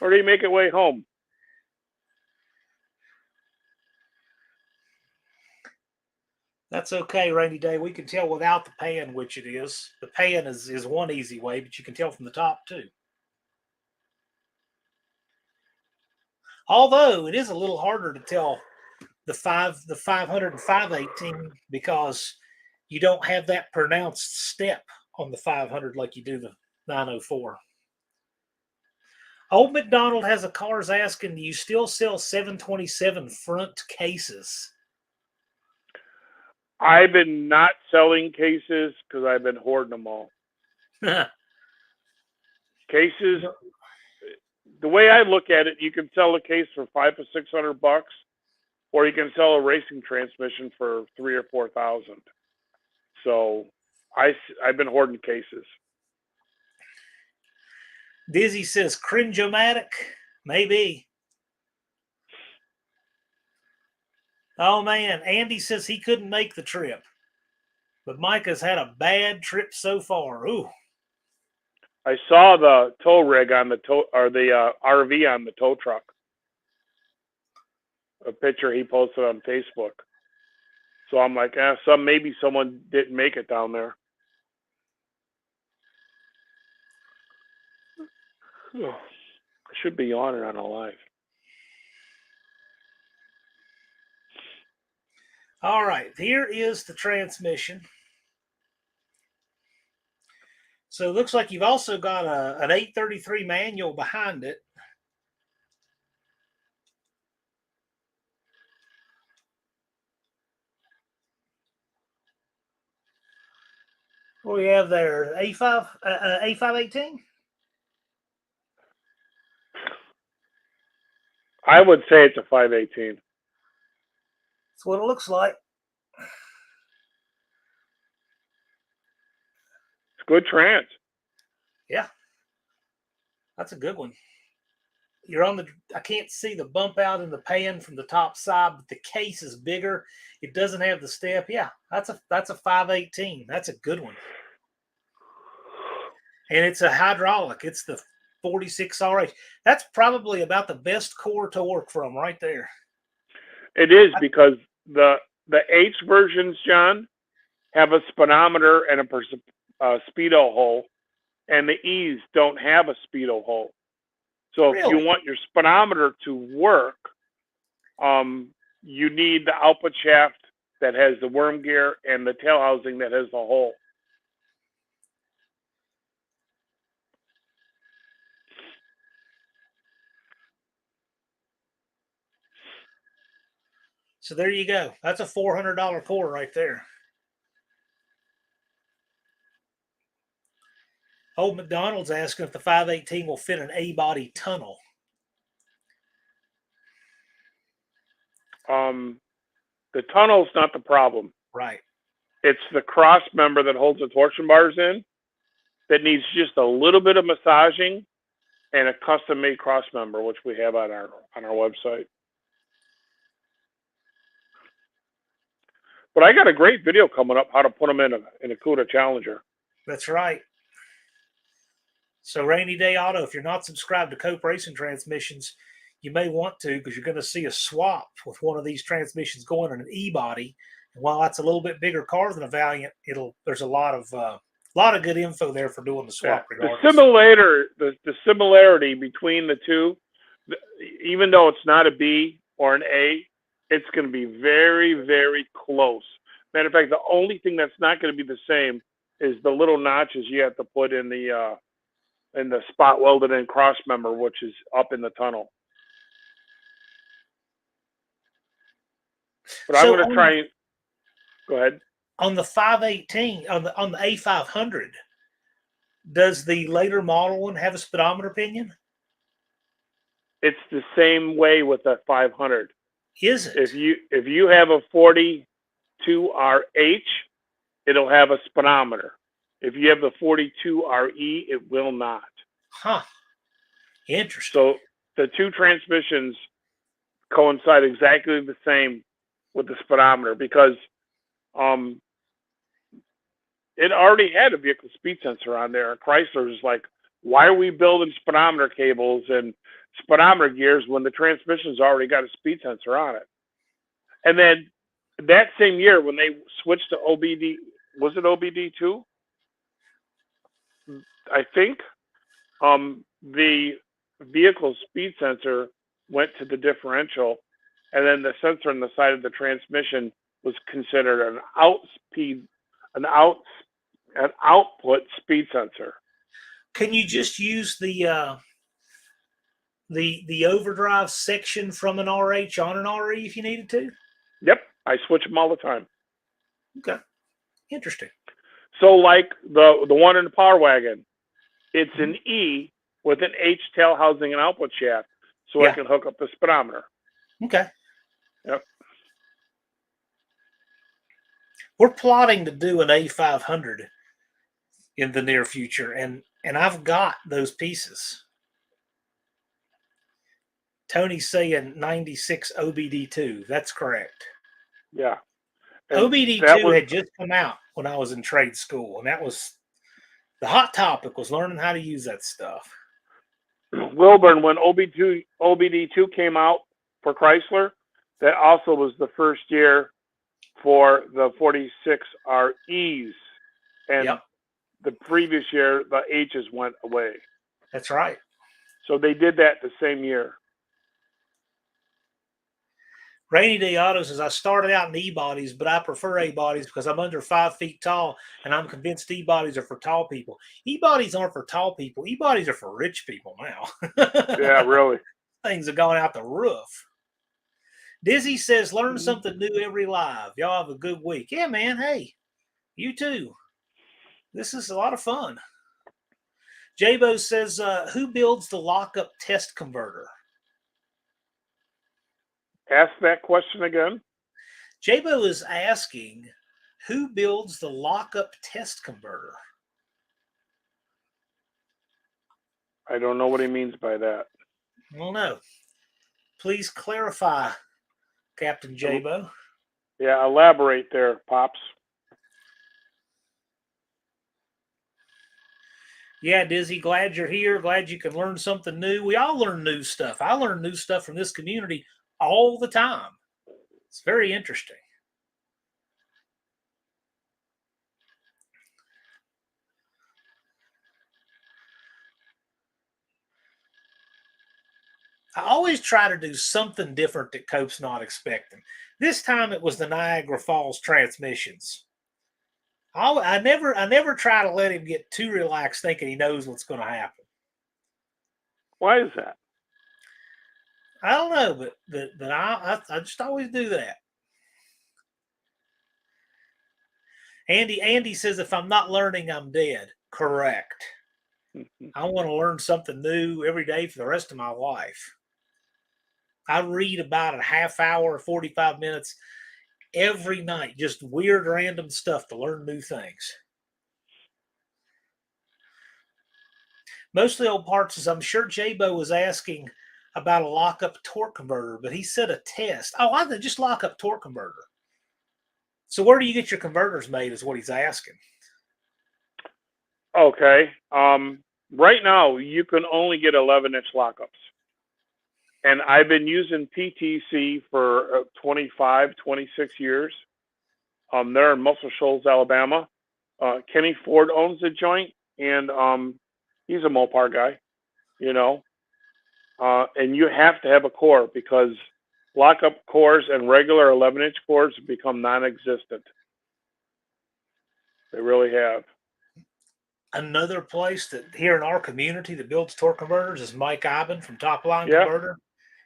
C: Or did he make it way home?
A: That's okay, Rainy Day. We can tell without the pan which it is. The pan is one easy way, but you can tell from the top too. Although it is a little harder to tell the 500 and 518 because you don't have that pronounced step on the 500 like you do the 904. Old McDonald has a cars asking, do you still sell 727 front cases?
C: I've been not selling cases because I've been hoarding them all. Cases, the way I look at it, you can sell a case for $500 to $600, or you can sell a racing transmission for $3,000 or $4,000. So I've been hoarding cases.
A: Dizzy says cringe-o-matic? Maybe. Oh man, Andy says he couldn't make the trip, but Mike has had a bad trip so far. Ooh.
C: I saw the tow rig on the RV on the tow truck. A picture he posted on Facebook. So I'm like, maybe someone didn't make it down there. I should be on it on a live.
A: All right, here is the transmission. So it looks like you've also got an 833 manual behind it. What do we have there? A518?
C: I would say it's a 518.
A: That's what it looks like.
C: It's good trans.
A: Yeah. That's a good one. You're on the, I can't see the bump out in the pan from the top side, but the case is bigger. It doesn't have the step. Yeah, that's a 518. That's a good one. And it's a hydraulic. It's the 46RH. That's probably about the best core to work from right there.
C: It is, because the H versions, John, have a speedometer and a speedo hole, and the E's don't have a speedo hole. So if you want your speedometer to work, you need the output shaft that has the worm gear and the tail housing that has the hole.
A: So there you go. That's a $400 core right there. Old McDonald's asking if the 518 will fit an A-body tunnel.
C: The tunnel's not the problem.
A: Right.
C: It's the cross member that holds the torsion bars in that needs just a little bit of massaging, and a custom-made cross member, which we have on our website. But I got a great video coming up how to put them in a CUDA Challenger.
A: That's right. So Rainy Day Auto, if you're not subscribed to Cope Racing Transmissions, you may want to, because you're going to see a swap with one of these transmissions going in an E-body. And while that's a little bit bigger car than a Valiant, there's a lot of good info there for doing the swap.
C: Yeah. The similarity between the two, even though it's not a B or an A, it's going to be very, very close. Matter of fact, the only thing that's not going to be the same is the little notches you have to put in the spot welded in cross member, which is up in the tunnel. But I'm going to try. Go ahead.
A: On the 518, on the A500, does the later model one have a speedometer pinion?
C: It's the same way with the 500.
A: Is it?
C: If you have a 42RH, it'll have a speedometer. If you have the 42RE, it will not.
A: Huh. Interesting.
C: So the two transmissions coincide exactly the same with the speedometer, because it already had a vehicle speed sensor on there. And Chrysler was like, why are we building speedometer cables and speedometer gears when the transmission's already got a speed sensor on it? And then that same year when they switched to OBD, was it OBD2? I think the vehicle speed sensor went to the differential, and then the sensor on the side of the transmission was considered an output speed sensor.
A: Can you just use the overdrive section from an RH on an RE if you needed to?
C: Yep, I switch them all the time.
A: Okay, interesting.
C: So like the one in the Power Wagon, it's an E with an H tail housing and output shaft, so I can hook up the speedometer.
A: Okay.
C: Yep.
A: We're plotting to do an A500 in the near future, and I've got those pieces. Tony's saying 96 OBD2. That's correct.
C: Yeah. And
A: OBD2 had just come out when I was in trade school, and that was the hot topic, was learning how to use that stuff.
C: Wilburn, when OBD2 came out for Chrysler, that also was the first year for the 46 REs. And the previous year, the H's went away.
A: That's right.
C: So they did that the same year.
A: Rainy Day Auto says, I started out in E-bodies, but I prefer A-bodies because I'm under 5 feet tall, and I'm convinced E-bodies are for tall people. E-bodies aren't for tall people. E-bodies are for rich people now.
C: Yeah, really.
A: Things have gone out the roof. Dizzy says, learn something new every live. Y'all have a good week. Yeah, man. Hey, you too. This is a lot of fun. Jabo says, who builds the lockup test converter?
C: Ask that question again.
A: Jabo is asking, who builds the lockup test converter?
C: I don't know what he means by that.
A: I don't know. Please clarify, Captain Jabo.
C: Yeah, elaborate there, Pops.
A: Yeah, Dizzy, glad you're here. Glad you can learn something new. We all learn new stuff. I learn new stuff from this community all the time. It's very interesting. I always try to do something different that Cope's not expecting. This time it was the Niagara Falls transmissions. I never try to let him get too relaxed thinking he knows what's going to happen.
C: Why is that?
A: I don't know, but I just always do that. Andy says, if I'm not learning, I'm dead. Correct. I want to learn something new every day for the rest of my life. I read about a half hour, 45 minutes every night, just weird, random stuff to learn new things. Mostly old parts, as I'm sure Jabo was asking about a lockup torque converter, but he said a test. Oh, I think just lockup torque converter. So where do you get your converters made is what he's asking.
C: Okay. Right now, you can only get 11-inch lockups. And I've been using PTC for 25, 26 years. They're in Muscle Shoals, Alabama. Kenny Ford owns the joint, and he's a Mopar guy, you know. And you have to have a core because lockup cores and regular 11-inch cores become non-existent. They really have.
A: Another place that here in our community that builds torque converters is Mike Iben from Top Line Converter.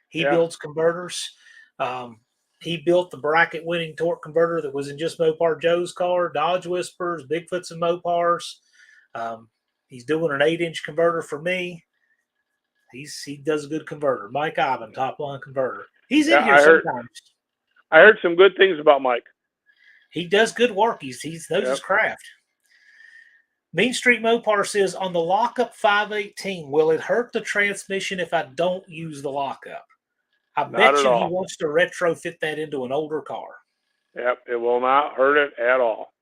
A: He builds converters. He built the bracket winning torque converter that was in just Mopar Joe's car, Dodge Whispers, Bigfoots and Mopars. He's doing an 8-inch converter for me. He does a good converter. Mike Iben, Top Line Converter. He's in here sometimes.
C: I heard some good things about Mike.
A: He does good work. He knows his craft. Mean Street Mopar says, on the lockup 518, will it hurt the transmission if I don't use the lockup? I bet you he wants to retrofit that into an older car.
C: Yep, it will not hurt it at all.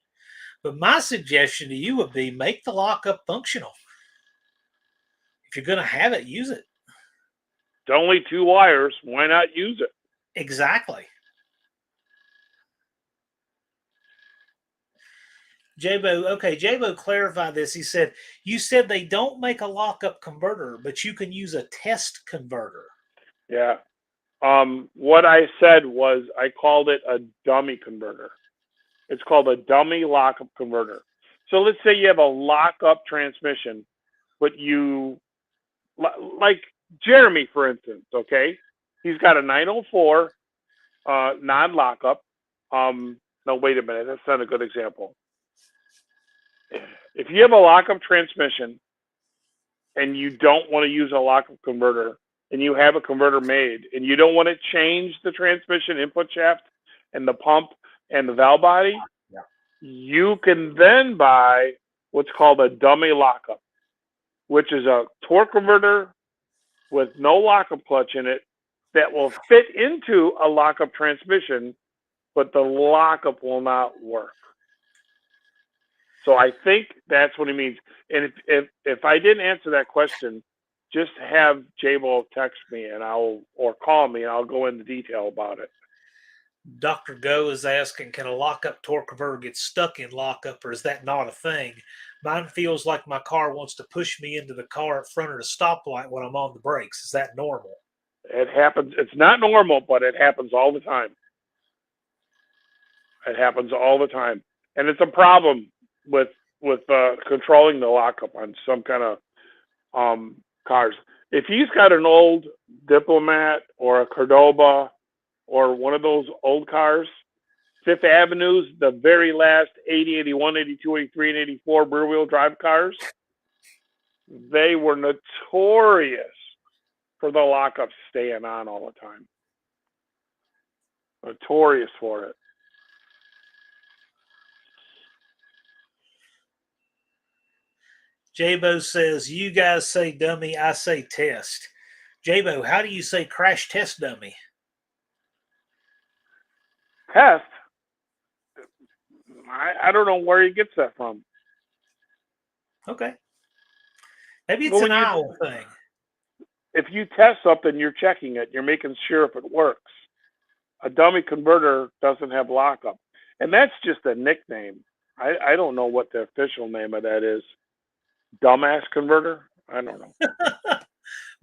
A: But my suggestion to you would be make the lockup functional. If you're going to have it, use it.
C: It's only 2 wires. Why not use it?
A: Exactly. Jabo clarified this. He said, you said they don't make a lockup converter, but you can use a test converter.
C: Yeah. What I said was I called it a dummy converter. It's called a dummy lockup converter. So let's say you have a lockup transmission, but like Jeremy, for instance, okay? He's got a 904 non-lockup. No, wait a minute. That's not a good example. If you have a lockup transmission and you don't want to use a lockup converter and you have a converter made and you don't want to change the transmission input shaft and the pump and the valve body, you can then buy what's called a dummy lockup, which is a torque converter with no lockup clutch in it that will fit into a lockup transmission, but the lockup will not work. So I think that's what he means. And if I didn't answer that question, just have Jabo text me or call me and I'll go into detail about it.
A: Dr. Go is asking, can a lockup torque converter get stuck in lockup, or is that not a thing? Mine feels like my car wants to push me into the car in front of the stoplight when I'm on the brakes. Is that normal?
C: It happens. It's not normal, but it happens all the time. It happens all the time. And it's a problem with controlling the lockup on some kind of cars. If he's got an old Diplomat or a Cordoba or one of those old cars, Fifth Avenue's, the very last 80, 81, 82, 83, and 84 rear-wheel drive cars, they were notorious for the lockup staying on all the time. Notorious for it.
A: Jabo says, you guys say dummy, I say test. Jabo, how do you say crash test dummy?
C: Test? I don't know where he gets that from.
A: Okay. Maybe it's an Iowa thing.
C: If you test something, you're checking it. You're making sure if it works. A dummy converter doesn't have lockup. And that's just a nickname. I don't know what the official name of that is. Dumbass converter? I don't know.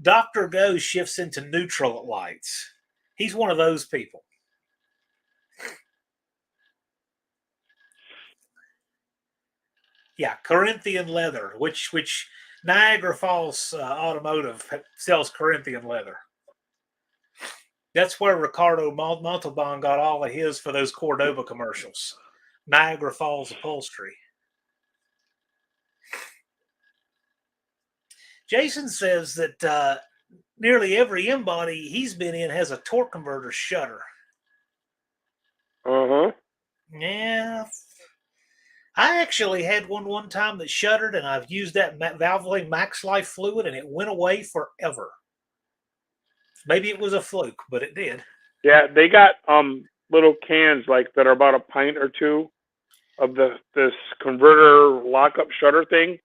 A: Dr. Go shifts into neutral at lights. He's one of those people. Yeah, Corinthian leather, which Niagara Falls Automotive sells Corinthian leather. That's where Ricardo Montalban got all of his for those Cordoba commercials. Niagara Falls upholstery. Jason says that nearly every M-body he's been in has a torque converter shutter.
C: Uh-huh.
A: Yeah. I actually had one time that shuttered, and I've used that Valvoline Max Life fluid, and it went away forever. Maybe it was a fluke, but it did.
C: Yeah, they got little cans like that are about a pint or two of this converter lockup shutter thing,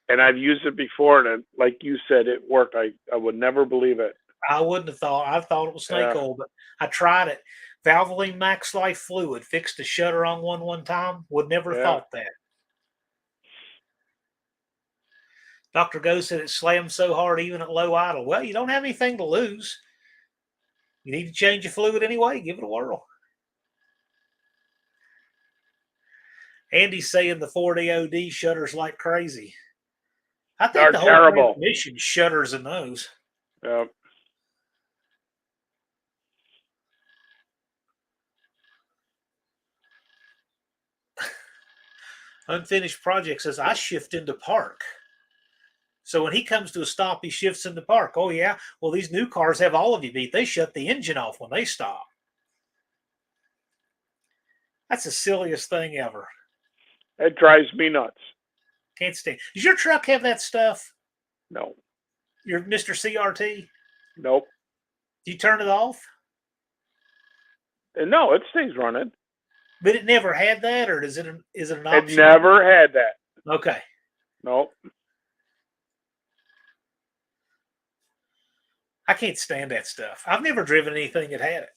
C: and I've used it before, and like you said, it worked. I would never believe it.
A: I wouldn't have thought. I thought it was snake oil, but I tried it. Valvoline Max Life fluid fixed the shutter on one time. Would never have thought that. Dr. Go said it slams so hard even at low idle. Well, you don't have anything to lose. You need to change your fluid anyway. Give it a whirl. Andy's saying the Ford AOD shutters like crazy. I think
C: They're
A: the whole
C: terrible.
A: transmission shutters in those.
C: Yep.
A: Unfinished Project says, I shift into park. So when he comes to a stop, he shifts into park. Oh, yeah? Well, these new cars have all of you beat. They shut the engine off when they stop. That's the silliest thing ever.
C: It drives me nuts.
A: Can't stand. Does your truck have that stuff?
C: No.
A: Your Mr. CRT?
C: Nope.
A: Do you turn it off?
C: No, it stays running.
A: But it never had that, or is it an
C: It
A: option?
C: never had that.
A: Okay.
C: Nope.
A: I can't stand that stuff. I've never driven anything that had it.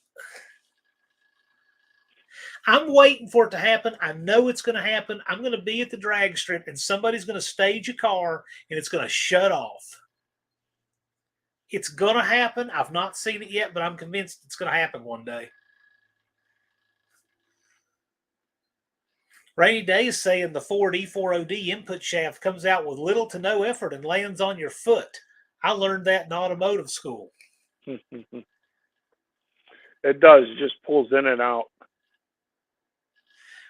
A: I'm waiting for it to happen. I know it's going to happen. I'm going to be at the drag strip and somebody's going to stage a car and it's going to shut off. It's going to happen. I've not seen it yet, but I'm convinced it's going to happen one day. Rainy Day is saying the Ford E4OD input shaft comes out with little to no effort and lands on your foot. I learned that in automotive school.
C: It does. It just pulls in and out.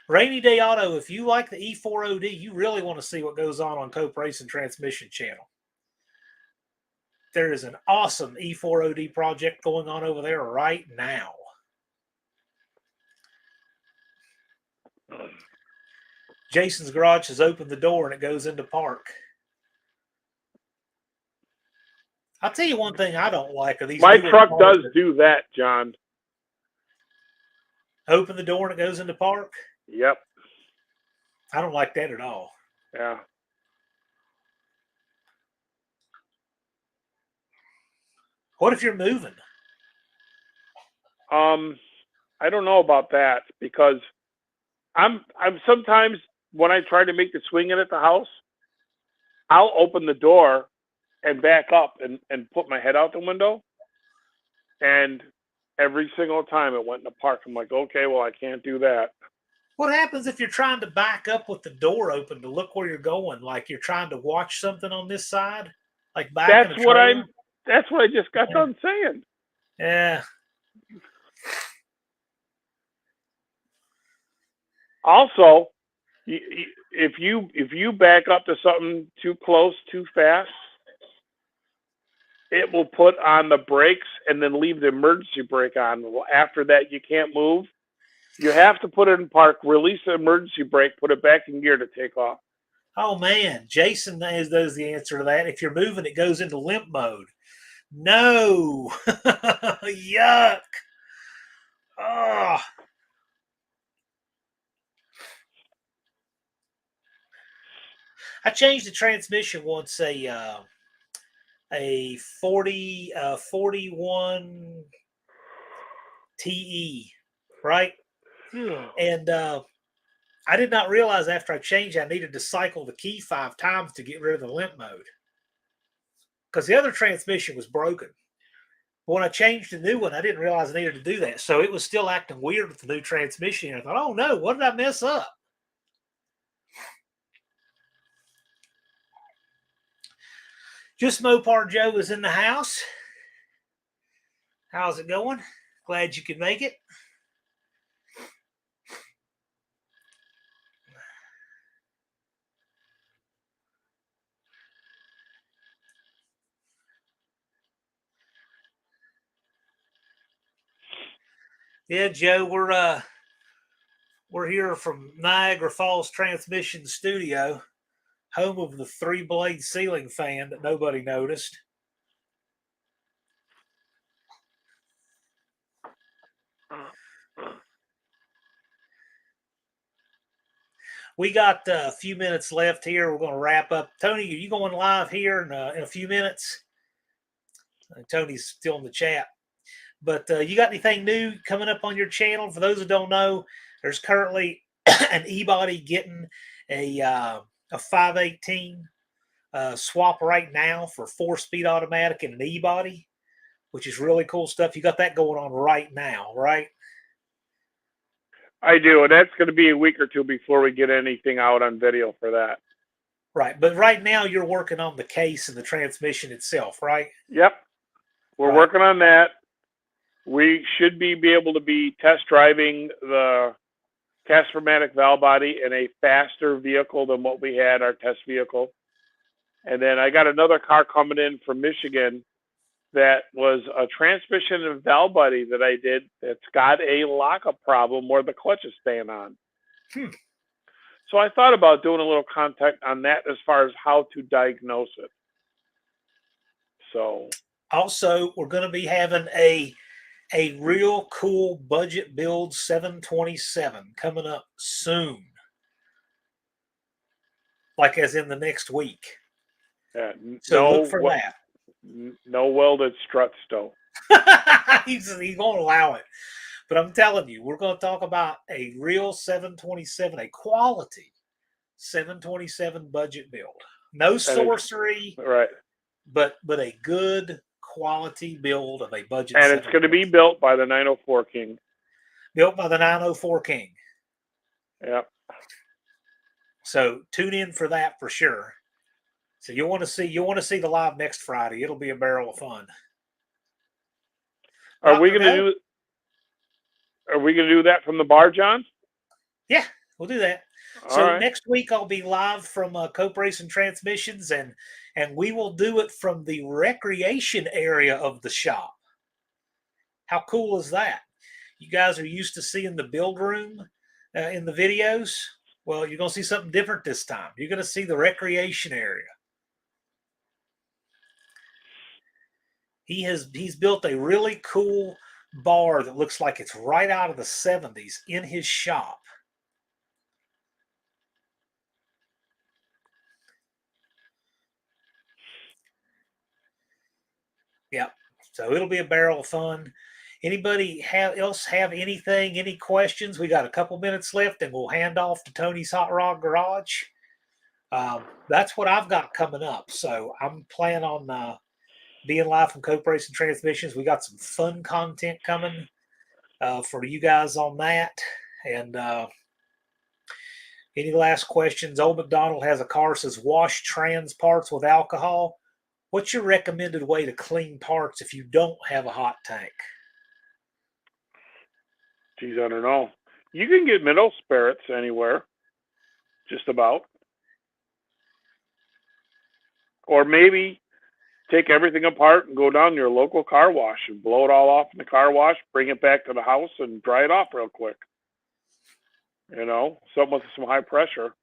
A: Rainy Day Auto, if you like the E4OD, you really want to see what goes on Cope Racing Transmission channel. There is an awesome E4OD project going on over there right now. Jason's Garage has opened the door and it goes into park. I'll tell you one thing I don't like are these.
C: My truck does do that, John.
A: Open the door and it goes into park?
C: Yep.
A: I don't like that at all.
C: Yeah.
A: What if you're moving?
C: I don't know about that because I'm sometimes when I try to make the swing in at the house, I'll open the door and back up and put my head out the window. And every single time it went in the park, I'm like, okay, well, I can't do that.
A: What happens if you're trying to back up with the door open to look where you're going? Like you're trying to watch something on this side? Like back.
C: That's what I just got done saying.
A: Yeah.
C: Also, if you back up to something too close, too fast, it will put on the brakes and then leave the emergency brake on. After that, you can't move. You have to put it in park, release the emergency brake, put it back in gear to take off.
A: Oh, man. Jason knows the answer to that. If you're moving, it goes into limp mode. No. Yuck. Oh. I changed the transmission once, a 41 TE, right? And I did not realize after I changed I needed to cycle the key 5 times to get rid of the limp mode because the other transmission was broken. But when I changed the new one, I didn't realize I needed to do that. So it was still acting weird with the new transmission. I thought, oh no, what did I mess up? Just Mopar Joe is in the house. How's it going? Glad you could make it. Yeah, Joe, we're here from Niagara Falls Transmission Studio, home of the 3-blade ceiling fan that nobody noticed. We got a few minutes left here. We're going to wrap up. Tony, are you going live here in a few minutes? Tony's still in the chat. But you got anything new coming up on your channel? For those who don't know, there's currently an e-body getting a 518 swap right now for 4-speed automatic and an e-body, which is really cool stuff. You got that going on right now, right?
C: I do, and that's going to be a week or two before we get anything out on video for that.
A: Right, but right now you're working on the case and the transmission itself, right?
C: Yep, we're working on that. We should be able to be test driving the Caspermatic valve body in a faster vehicle than what we had, our test vehicle. And then I got another car coming in from Michigan that was a transmission and valve body that I did that's got a lockup problem where the clutch is staying on. So I thought about doing a little content on that as far as how to diagnose it. So
A: also, we're going to be having a a real cool budget build 727 coming up soon. Like as in the next week.
C: Yeah,
A: So look for that.
C: No welded struts, though.
A: He won't allow it. But I'm telling you, we're going to talk about a real 727, a quality 727 budget build. No sorcery,
C: Right.
A: but a good quality build of a budget.
C: And it's going to be built by the 904 King.
A: Built by the 904 King.
C: Yep.
A: So tune in for that for sure. So you'll want to see the live next Friday. It'll be a barrel of fun.
C: Are we going to do that from the bar, John?
A: Yeah, we'll do that.
C: All
A: So
C: right.
A: next week I'll be live from Cope Racing Transmissions, and we will do it from the recreation area of the shop. How cool is that? You guys are used to seeing the build room in the videos. Well, you're going to see something different this time. You're going to see the recreation area. He's built a really cool bar that looks like it's right out of the 70s in his shop. Yep. So it'll be a barrel of fun. Anybody else have anything, any questions? We got a couple minutes left and we'll hand off to Tony's Hot Rod Garage. That's what I've got coming up. So I'm planning on being live from Cope Racing Transmissions. We got some fun content coming for you guys on that. And any last questions? Old McDonald has a car, says wash trans parts with alcohol. What's your recommended way to clean parts if you don't have a hot tank?
C: Geez, I don't know. You can get mineral spirits anywhere, just about. Or maybe take everything apart and go down to your local car wash and blow it all off in the car wash, bring it back to the house and dry it off real quick. You know, something with some high pressure.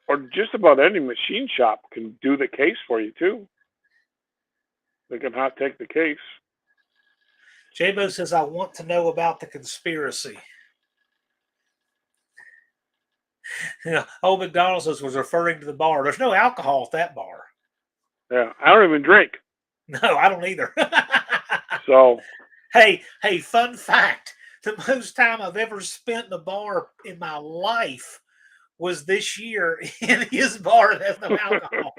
C: Or just about any machine shop can do the case for you, too. They can hot take the case.
A: Jabo says, I want to know about the conspiracy. Old McDonald's was referring to the bar. There's no alcohol at that bar.
C: Yeah, I don't even drink.
A: No, I don't either.
C: So,
A: hey, fun fact. The most time I've ever spent in a bar in my life was this year in his bar that has no alcohol.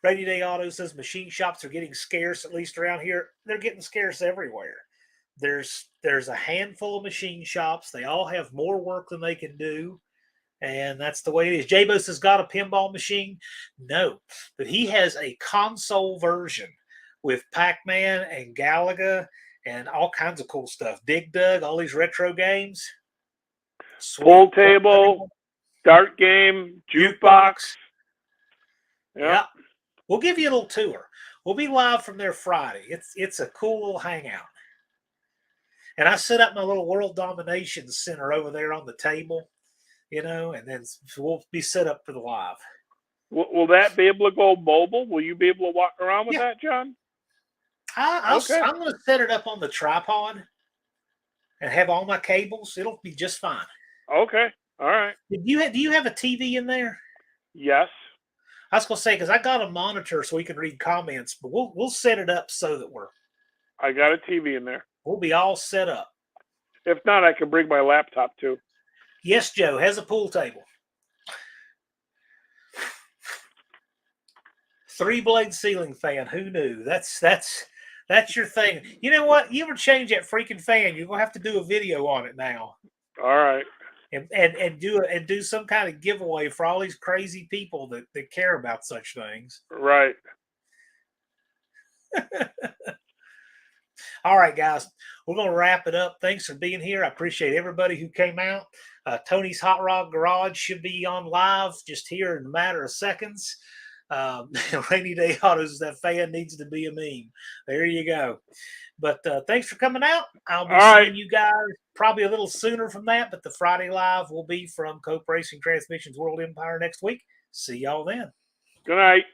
A: Rainy Day Auto says machine shops are getting scarce, at least around here. They're getting scarce everywhere. There's a handful of machine shops. They all have more work than they can do. And that's the way it is. Jabos has got a pinball machine. No, but he has a console version with Pac-Man and Galaga and all kinds of cool stuff. Dig Dug, all these retro games. Sweet.
C: Pool table, dart game, jukebox.
A: Yeah. We'll give you a little tour. We'll be live from there Friday. It's a cool little hangout. And I set up my little World Domination Center over there on the table, you know, and then we'll be set up for the live.
C: Will that be able to go mobile? Will you be able to walk around with that, John?
A: Okay. I'm going to set it up on the tripod and have all my cables. It'll be just fine.
C: Okay. All right.
A: Do you have a TV in there?
C: Yes.
A: I was going to say, because I got a monitor so we can read comments, but we'll set it up so that
C: I got a TV in there.
A: We'll be all set up.
C: If not, I can bring my laptop too.
A: Yes, Joe has a pool table. 3-blade ceiling fan. Who knew? That's your thing. You know what? You ever change that freaking fan, you're gonna have to do a video on it now.
C: All right.
A: And do some kind of giveaway for all these crazy people that care about such things.
C: Right.
A: All right, guys, we're going to wrap it up. Thanks for being here. I appreciate everybody who came out. Tony's Hot Rod Garage should be on live just here in a matter of seconds. Rainy Day Autos, that fan needs to be a meme. There you go. But thanks for coming out. I'll be
C: All right.
A: seeing you guys probably a little sooner from that, but the Friday Live will be from Cope Racing Transmissions World Empire next week. See y'all then.
C: Good night.